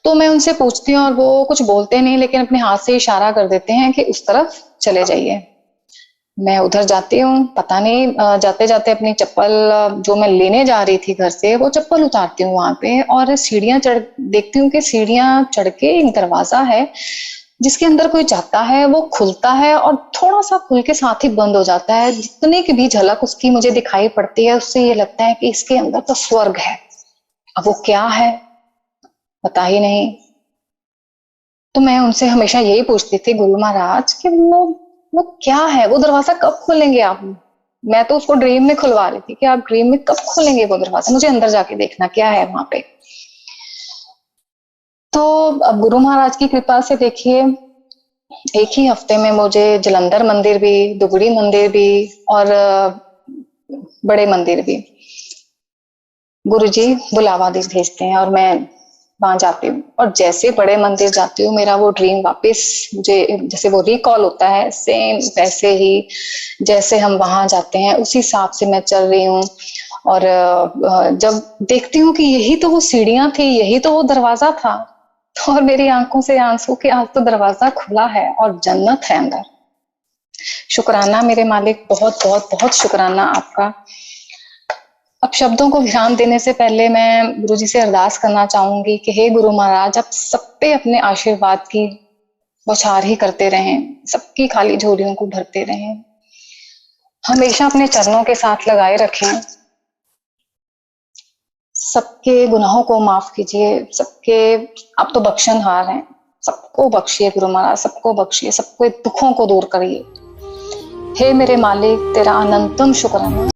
तो मैं उनसे पूछती हूँ और वो कुछ बोलते नहीं, लेकिन अपने हाथ से इशारा कर देते हैं कि उस तरफ चले जाइए। मैं उधर जाती हूँ, पता नहीं जाते जाते अपनी चप्पल जो मैं लेने जा रही थी घर से, वो चप्पल उतारती हूँ वहां पे, और सीढ़ियां चढ़, देखती हूँ कि सीढ़ियां चढ़ के एक दरवाजा है जिसके अंदर कोई जाता है, वो खुलता है और थोड़ा सा खुल के साथ ही बंद हो जाता है। जितने की भी झलक उसकी मुझे दिखाई पड़ती है, उससे ये लगता है कि इसके अंदर तो स्वर्ग है। अब वो क्या है पता ही नहीं। तो मैं उनसे हमेशा यही पूछती थी गुरु महाराज कि वो क्या है, वो दरवाजा कब खोलेंगे आप। मैं तो उसको ड्रीम में खुलवा रही थी कि आप ड्रीम में कब खोलेंगे वो दरवाजा, मुझे अंदर जाके देखना क्या है वहां पे। तो अब गुरु महाराज की कृपा से देखिए, एक ही हफ्ते में मुझे जलंधर मंदिर भी, दुगड़ी मंदिर भी और बड़े मंदिर भी गुरुजी बुलावा भेजते हैं, और मैं वहां जाती हूँ। और जैसे बड़े मंदिर जाती हूँ, मेरा वो ड्रीम वापस मुझे जैसे वो रिकॉल होता है, सेम वैसे ही जैसे हम वहां जाते हैं उसी हिसाब से मैं चल रही हूँ। और जब देखती हूँ कि यही तो वो सीढ़ियां थी, यही तो वो दरवाजा था, और मेरी आंखों से आंसू कि आज तो दरवाजा खुला है और जन्नत है अंदर। शुक्राना मेरे मालिक, बहुत बहुत बहुत शुक्राना आपका। अब शब्दों को विराम देने से पहले मैं गुरुजी से अरदास करना चाहूंगी कि हे गुरु महाराज, आप सब पे अपने आशीर्वाद की बौछार ही करते रहें, सबकी खाली झोलियों को भरते रहें, हमेशा अपने चरणों के साथ लगाए रखें, सबके गुनाहों को माफ कीजिए, सबके, आप तो बख्शनहार हैं, सबको बख्शिए गुरु महाराज, सबको बख्शिए, सबको दुखों को दूर करिए। हे मेरे मालिक, तेरा अनंतम शुक्राना।